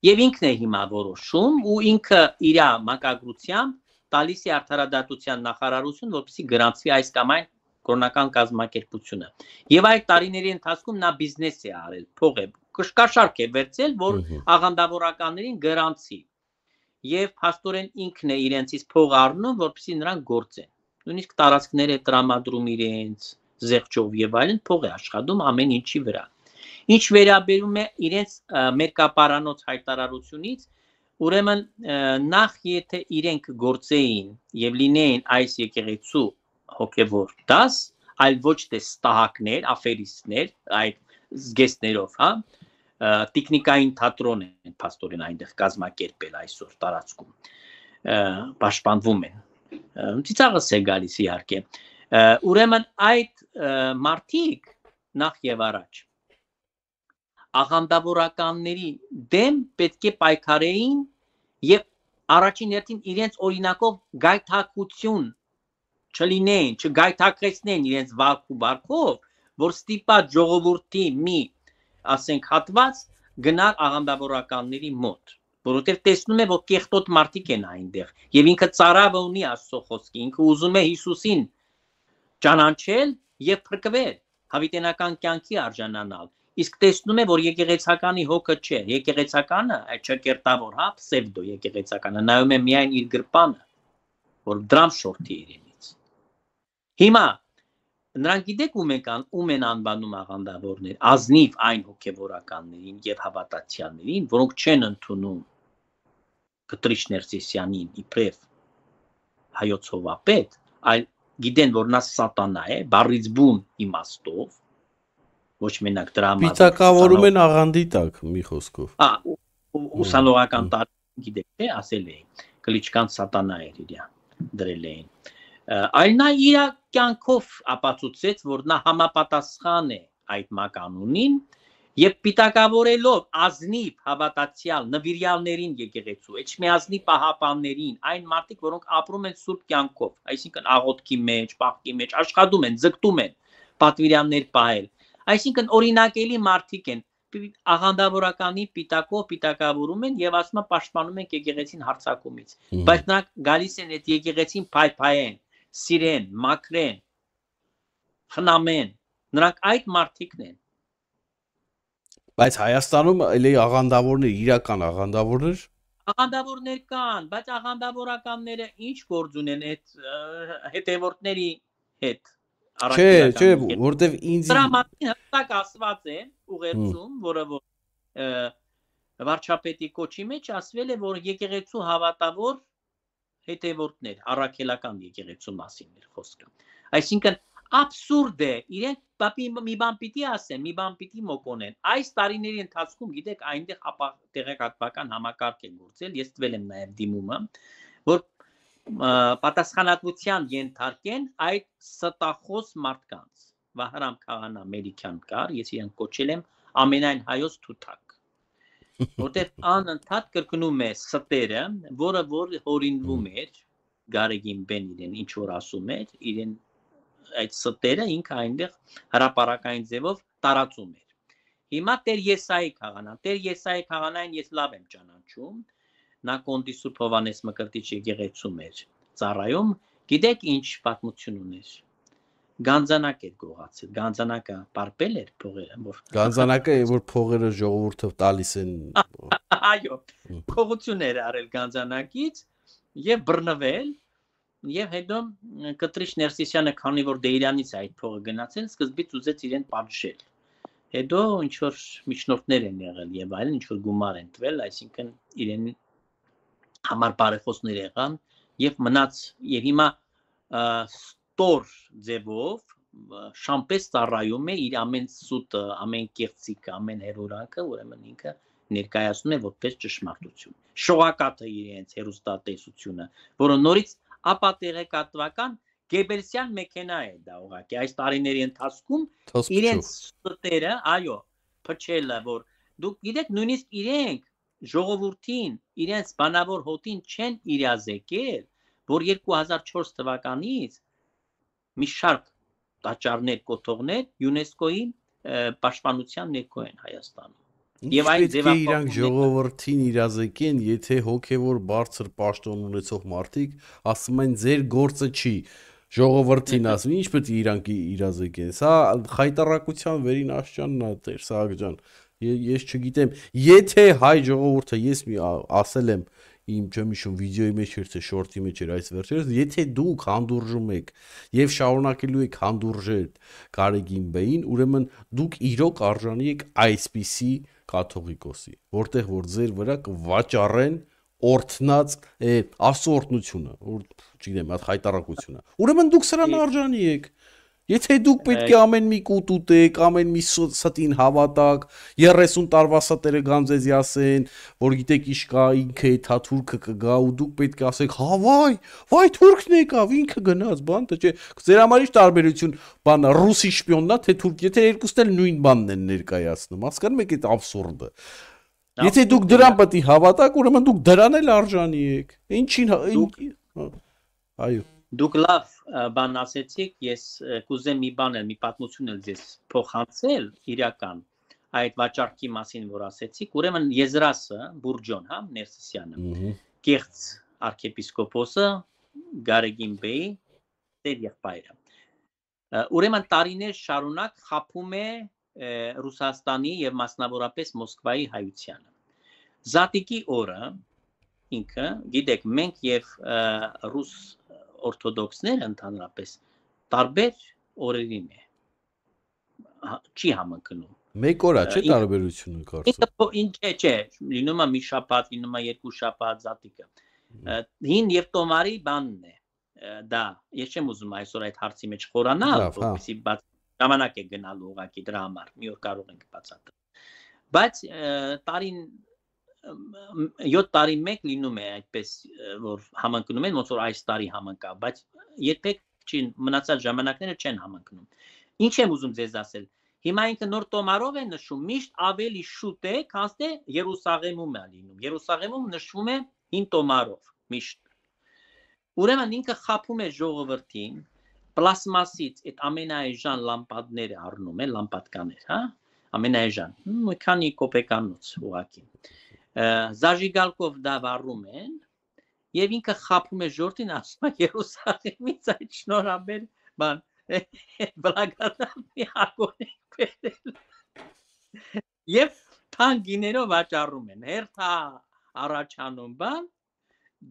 Եվ ինքն է հիմա որոշում ու ինքը իր մակագրությամբ տալիս է արդարադատության նախարարություն, որպեսզի գրանցվի այս կամ այն կրոնական կազմակերպությունը։ Եվ այդ տարիների ընթացքում նա բիզնես է արել, փող է, կաշառք է վերցել, որ աղանդավորականներին գրանցի։ Եվ փաստորեն ինքն է իրենցից փող առնում, որպեսզի նրանք գործեն։ Նույնիսկ տարածքներ է տրամադրում իրենց, զեղչով եւ այլն, փող է աշխատում ամեն ինչի վրա։ Ինչ վերաբերում է իրենց մերկապարանոց հայտարարությունից, ուրեմն նախ եթե իրենք գործեին եւ լինեին այս եկեղեցու հոգեվոր դաս, այլ ոչ թե ստահակներ, աֆերիստներ, այդ զգեստներով, հա, տեխնիկային թատրոն են փաստորեն այնտեղ կազմակերպել այսօր տարածքում, պաշտպանվում են։ Ծիծաղս է գալիս իհարկե։ Ուրեմն այդ մարդիկ նախ եւ առաջ աղանդավորականների դեմ պետք է պայքարեին եւ առաջին հերթին իրենց օրինակով գայթակղություն չլինեն, չգայթակղեցնեն իրենց վարքով, որ ստիպած ժողովրդի մի, ասենք, հատված գնալ աղանդավորականների մոտ, որովհետեւ տեսնում է, որ կեղտոտ մարդիկ են այնտեղ եւ ինքը ծարավը ունի Աստծո խոսքի, ինքը ուզում է Հիսուսին ճանաչել եւ փրկվել, հավիտենական կյանքի արժանանալ։ Իսկ տեսնում է, որ եկեղեցականի հոգը չէ, եկեղեցականը, այդ չկերտավոր, հա, պսևդո եկեղեցականը նայում է միայն իր գրպանը, որ դրամ շորթի իրենից։ Հիմա նրանք գիտեք ում են անվանում աղանդավորներ, ազնիվ այն հոգևորականներին եւ հավատացյալներին, որոնք չեն ընդունում Կտրիչ Ներսիսյանին իբրև հայոց հովապետ, այլ գիտեն, որ նա սատանա է, բառից բուն իմաստով, ոչ մենակ դրամա։ Պիտակավորում են աղանդի տակ, մի խոսքով։ Ուսանողական տարի գիտեք, թե ասել էին, Կլիչկան սատանա էր իր դրել էին։ Այլ նա իր կյանքով ապացուցեց, որ նա համապատասխան է այդ մականունին եւ պիտակավորելով ազնիվ հավատացյալ նվիրյալներին եկեղեցու, էջմիածնի պահապաններին, այն մարդիկ, որոնք ապրում են սուրբ կյանքով, այսինքն աղոթքի մեջ, պահքի մեջ, աշխատում են, ձգտում են պատվիրաններ պահել, այսինքն օրինակելի մարդիկ են, աղանդավորականի պիտակով պիտակավորում են եւ ասում են պաշտպանում են եկեղեցին հարձակումից, բայց նրանք գալիս են այդ եկեղեցին փայփայեն, սիրեն, մաքրեն, խնամեն, նրանք այդ մարդիկն են։ Բայց Հայաստանում էլի աղանդավորներ, իրական աղանդավորներ։ Աղանդավորներ կան, բայց աղանդավորականները ինչ գործ ունեն այդ հետևորդների հետ։ Չէ, որտեվ ինձ դրա մասին հստակ ասված է ուղերձում, որը վարչապետի կոչի մեջ ասվել է, որ եկեղեցու հավատավոր հետևորդներ, առաքելական եկեղեցու մասին էր խոսքը։ Այսինքն աբսուրդ է, իրենք մի բան պիտի ասեն, մի բան պիտի մոկոնեն։ Այս տարիների ընթացքում, գիտեք, այնտեղ տեղեկատվական համակարգ է գործել, ես տվել եմ նաև դիմումը, որ պատասխանատվության ենթարկեն այդ ստախոս մարդկանց։ Վահրամ Քահանա Ամերիկյան կար, ես իրեն կոչել եմ ամենայն հայոց թութակ, որտեղ անընդհատ կրկնում է ստերը, որը որ հորինվում էր Գարեգին բեն իրեն ինչ որ ասում էր, իրեն այդ ստերը ինքը այնտեղ հրապարակային ձևով տարածում էր։ Հիմա Տեր Եսայի Քահանային ես լավ եմ ճանաչում, նա Կոնդի Սուրբ Հովանես Մկրտիչ եկեղեցում էր ծառայում, գիտեք ինչ պատմություն ուներ։ Գանձանակ էր գողացել, գանձանակը պարպել էր փողերը, որ գանձանակը որ փողերը ժողովուրդը տալիս են։ Այո, քողություն էր արել գանձանակից եւ բռնվել, եւ հետո Կտրիչ Ներսիսյանը, քանի որ Դեիրանից այդ փողը գնացել, սկզբից ուզեց իրեն պատժել։ Հետո ինչ որ միջնորդներ են եղել եւ այլն, ինչ որ գումար են տվել, այսինքն իրեն համար բարեխոսներ եղան եւ մնաց եւ հիմա ստոր ձևով շամպես ծառայում է իր ամեն սուտը, ամեն կեղծիկը, ամեն հերորանքը, ուրեմն ինքը ներկայացնում է որպես ճշմարտություն։ Շողակաթը իրենց հերոստատեսությունը, որը նորից ապատեղեկատվական Գեբելսյան մեքենա է դա ուղղակի այս տարիների ընթացքում իրենց ստերը, այո, փչելը, որ դուք գիտեք նույնիսկ իրենք ժողովրդին, իրենց բանավոր հոտին չեն իրազեկել, որ 2004 թվականից մի շարք տաճարներ կոթողներ ՅՈՒՆԵՍԿՕ-ի պաշտպանության ներքո են Հայաստանում։ Եվ այն ձևավորվում իրանք ժողովրդին իրազեկեն, եթե հոգևոր բարձր պաշտոն ունեցող մարդիկ ասում են ձեր գործը չի, ժողովրդին ասում, ինչ պետք է իրանք իրազեկեն։ Սա խայտարակության վերին աշճանն է, Տեր Սահակ ջան։ Ես չգիտեմ, եթե հայ ժողովուրդը, ես ասել եմ իմ չեմ հիշում վիդեոյի մեջ էր թե շորտի մեջ էր այս վերջերս, եթե դուք հանդուրժում եք եւ շարունակելու եք հանդուրժել Գարեգին Բեին, ուրեմն դուք իրոք արժանի եք այսպիսի կաթողիկոսի, որտեղ որ ձեր վրա կվաճառեն օրտնած աստծո օրտնությունը, որ չգիտեմ, այդ խայտարակությունը։ Ուրեմն դուք սրան արժանի եք։ Եթե դուք պետք է ամեն մի կուտ ուտեք, ամեն մի ստին հավատակ, 30 տարվա ստերը գանձեզի ասեն, որ գիտեք ինչ կա, ինքը է, թա թուրքը կգա ու դուք պետք է ասեք, հա վայ թուրքն եկավ, ինքը գնաց, բան դա չէ։ Ձեր համար ինչ տարբերություն, բան ռուսի շպիոնն է, թե թուրք, եթե երկուսն էլ նույն բանն են ներկայացնում, հասկանում եք այդ абսուրդը։ Եթե դուք դրան պետք է հավատաք, ուրեմն դուք դրան էլ արժանի եք։ Ինչին, այո։ Դուք լավ բան ասեցիք, ես կուզեմ մի բան էլ, մի պատմություն էլ ձեզ փոխանցել իրական այդ վաճառքի մասին, որ ասեցիք, ուրեմն Եզրասը, Բուրջոն, հա, Ներսիսյանը, կեղծ arczepiskopos-ը Գարեգին Բեյ, դեր եղբայրը։ Ուրեմն տարիներ շարունակ խափում է Ռուսաստանի եւ մասնավորապես Մոսկվայի հայությանը։ Զատիկի օրը ինքը, գիտեք, մենք եւ ռուս օրթոդոքսները ընդհանրապես տարբեր օրերին է չի համընկնում։ Մեկ օր է, չէ՞ տարբերությունը կարծում։ Ինչ չէ, լինում է մի շաբաթ, լինում է երկու շաբաթ զատիկը։ Հին եւ տոմարի բանն է դա։ Ես չեմ ուզում այսօր այդ հարցի մեջ խորանալ, որպեսզի բաց ժամանակ է գնալու ուղղակի դրա համար, մի օր կարող ենք բացատրել։ Բայց տարին 7 տարի մեկ լինում է այդպես, որ համընկնում են, ոնց որ այս տարի համընկավ, բայց երբեք չի մնացած ժամանակները չեն համընկնում։ Ինչ եմ ուզում ձեզ ասել։ Հիմա ինքը նոր տոմարով է նշում, միշտ ավելի շուտ է, քան թե Երուսաղեմում է լինում։ Երուսաղեմում նշվում է հին տոմարով, միշտ։ Ուրեմն ինքը խափում է ժողովրդին, պլաստմասից այդ ամենաէժան լամպադները առնում է, լամպադկաներ, հա, ամենաէժան, մի քանի կոպեկանոց ուղղակի։ Զաժիգալկով դա վառում են եւ ինքը խափում է ժողովրդին, ասում է Երուսաղեմից այդ շնորհաբեր բան բլագադամի ակոն են բերել եւ թանկիներով վաճառում են, հերթա առաջանում բան,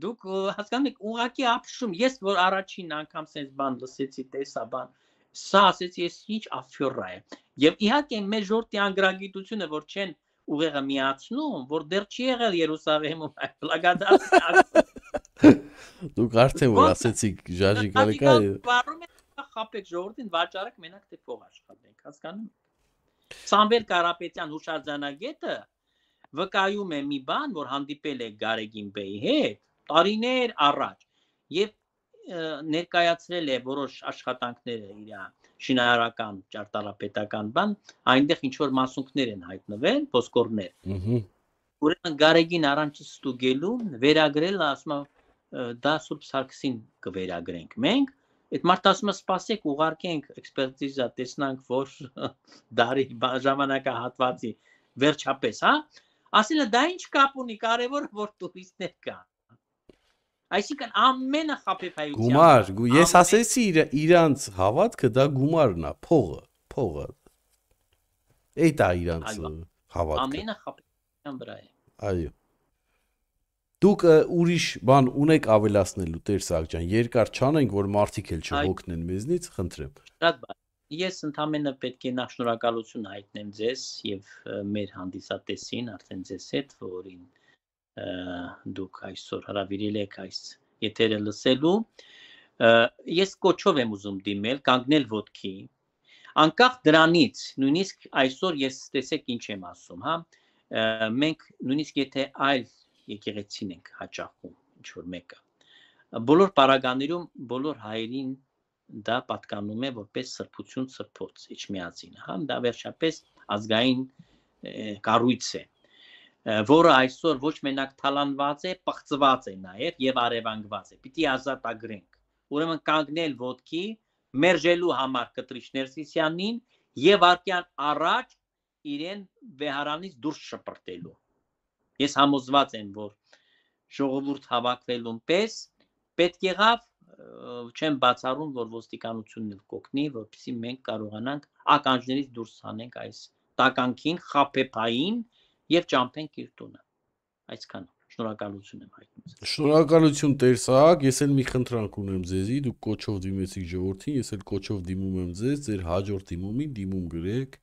դուք հասկանում եք ուղակի ապշում, ես որ առաջին անգամ sense բան լսեցի, տեսա բան, սա ասեցի, ես ինչ աֆյորա է, եւ իհարկե մեր ժողովրդի անգրագիտությունը, որ չեն ուղեղը միացնում, որ դեռ չի եղել Երուսաղեմում այդ բլագադամի դուք արդեն որ ասեցիք ժաժիկալիկա վառում են խապեք ժողովրդին վաճառեք մենակ թե փող աշխատենք, հասկանում եք։ Սամվել Կարապետյան հուշարձանագետը վկայում է մի բան, որ հանդիպել է Գարեգին Բեյի հետ տարիներ առաջ եւ ներկայացրել է որոշ աշխատանքներ իր շինարարական ճարտարապետական բան, այնտեղ ինչ որ մասունքներ են հայտնվել, ոսկորներ։ Ուրեմն Գարեգին առանց ստուգելու վերագրել, ասում է դա Սուրբ Սարգսին կվերագրենք մենք։ Այդ մարդը ասում է սպասեք, ուղարկենք էքսպերտիզա, տեսնանք, որ դարի ժամանակահատվածի վերջապես, հա։ Ասել է դա ինչ կապ ունի, կարևորը որ տուրիստներ կան։ Այսինքն ամենը խաբեբայության գումար, ես ասեցի իրանց հավատքը դա գումարն է, փողը։ Այդ է իրանց հավատքը։ Ամենը խաբեբայության վրա է։ Այո։ Դուք ուրիշ բան ունեք ավելացնելու, Տեր Սահակ ջան, երկար չանենք, որ մարդիկ էլ չհոգնեն մեզնից, խնդրեմ։ Շատ բան։ Ես ընդհանրապես պետք է նախ շնորհակալություն հայտնեմ ձեզ եւ մեր հանդիսատեսին, արդեն ձեզ հետ, որին դուք այսօր հրավիրել եք այս եթերը լսելու։ Ես կոչով եմ ուզում դիմել, կանգնել ոտքի, անկախ դրանից, նույնիսկ այսօր ես տեսեք ինչ եմ ասում, հա, մենք նույնիսկ եթե այլ եկեղեցին ենք հաճախում, ինչ-որ մեկը, բոլոր պարագաներում, բոլոր հայերին դա պատկանում է որպես սրբություն սրբոց, իջմիածին, հա, դա վերջապես ազգային կառույց է, որը այսօր ոչ մենակ թալանված է, պղծված է նաև եւ արևանգված է։ Պիտի ազատագրենք։ Ուրեմն կանգնել ոտքի, մերժելու համար Կտրիչ Ներսիսյանին եւ արկյան առաջ իրեն վեհարանից դուրս շպրտելու։ Ես համոզված եմ, որ ժողովուրդ հավաքվելուն պես պետք եղավ, չեմ բացառում, որ ոստիկանությունն էլ կօգնի, որպեսզի մենք կարողանանք ականջներից դուրս հանենք այս տականքին, խաբեբային եւ ճամփենք իր տունը։ Այսքան։ Շնորհակալություն եմ հայտնում։ Շնորհակալություն Տեր Սահակ, ես էլ մի խնդրանք ունեմ ձեզի, դուք կոչով դիմեցիք ժողովրդին, ես էլ կոչով դիմում եմ ձեզ, ձեր հաջորդ դիմումին դիմում գրեք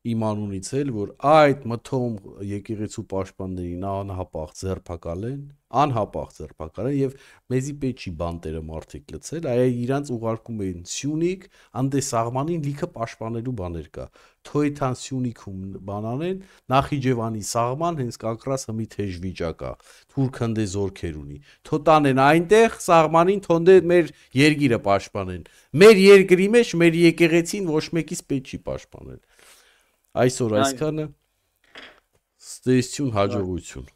իմ անունից էլ, որ այդ մթոմ եկեղեցու պաշտպաններին անհապաղ ձերբակալեն եւ մեզի պետք չի բանտերը մարդիկ լցել, այ իրանց ուղարկում էին Սյունիք, անդե սաղմանին լիքը պաշտպանելու բաներ կա։ Թոյթան Սյունիքում բանանեն, Նախիջևանի սաղման հենց կակրաս հմի թեժ վիճակա, թուրք հնդե զորքեր ունի։ Թոտանեն այնտեղ սաղմանին թոնդե մեր երկիրը պաշտպանեն։ Մեր երկրի մեջ մեր եկեղեցին ոչ մեկից պետք չի պաշտպանել։ Այսօր այսքանը ստեսություն հաջողություն։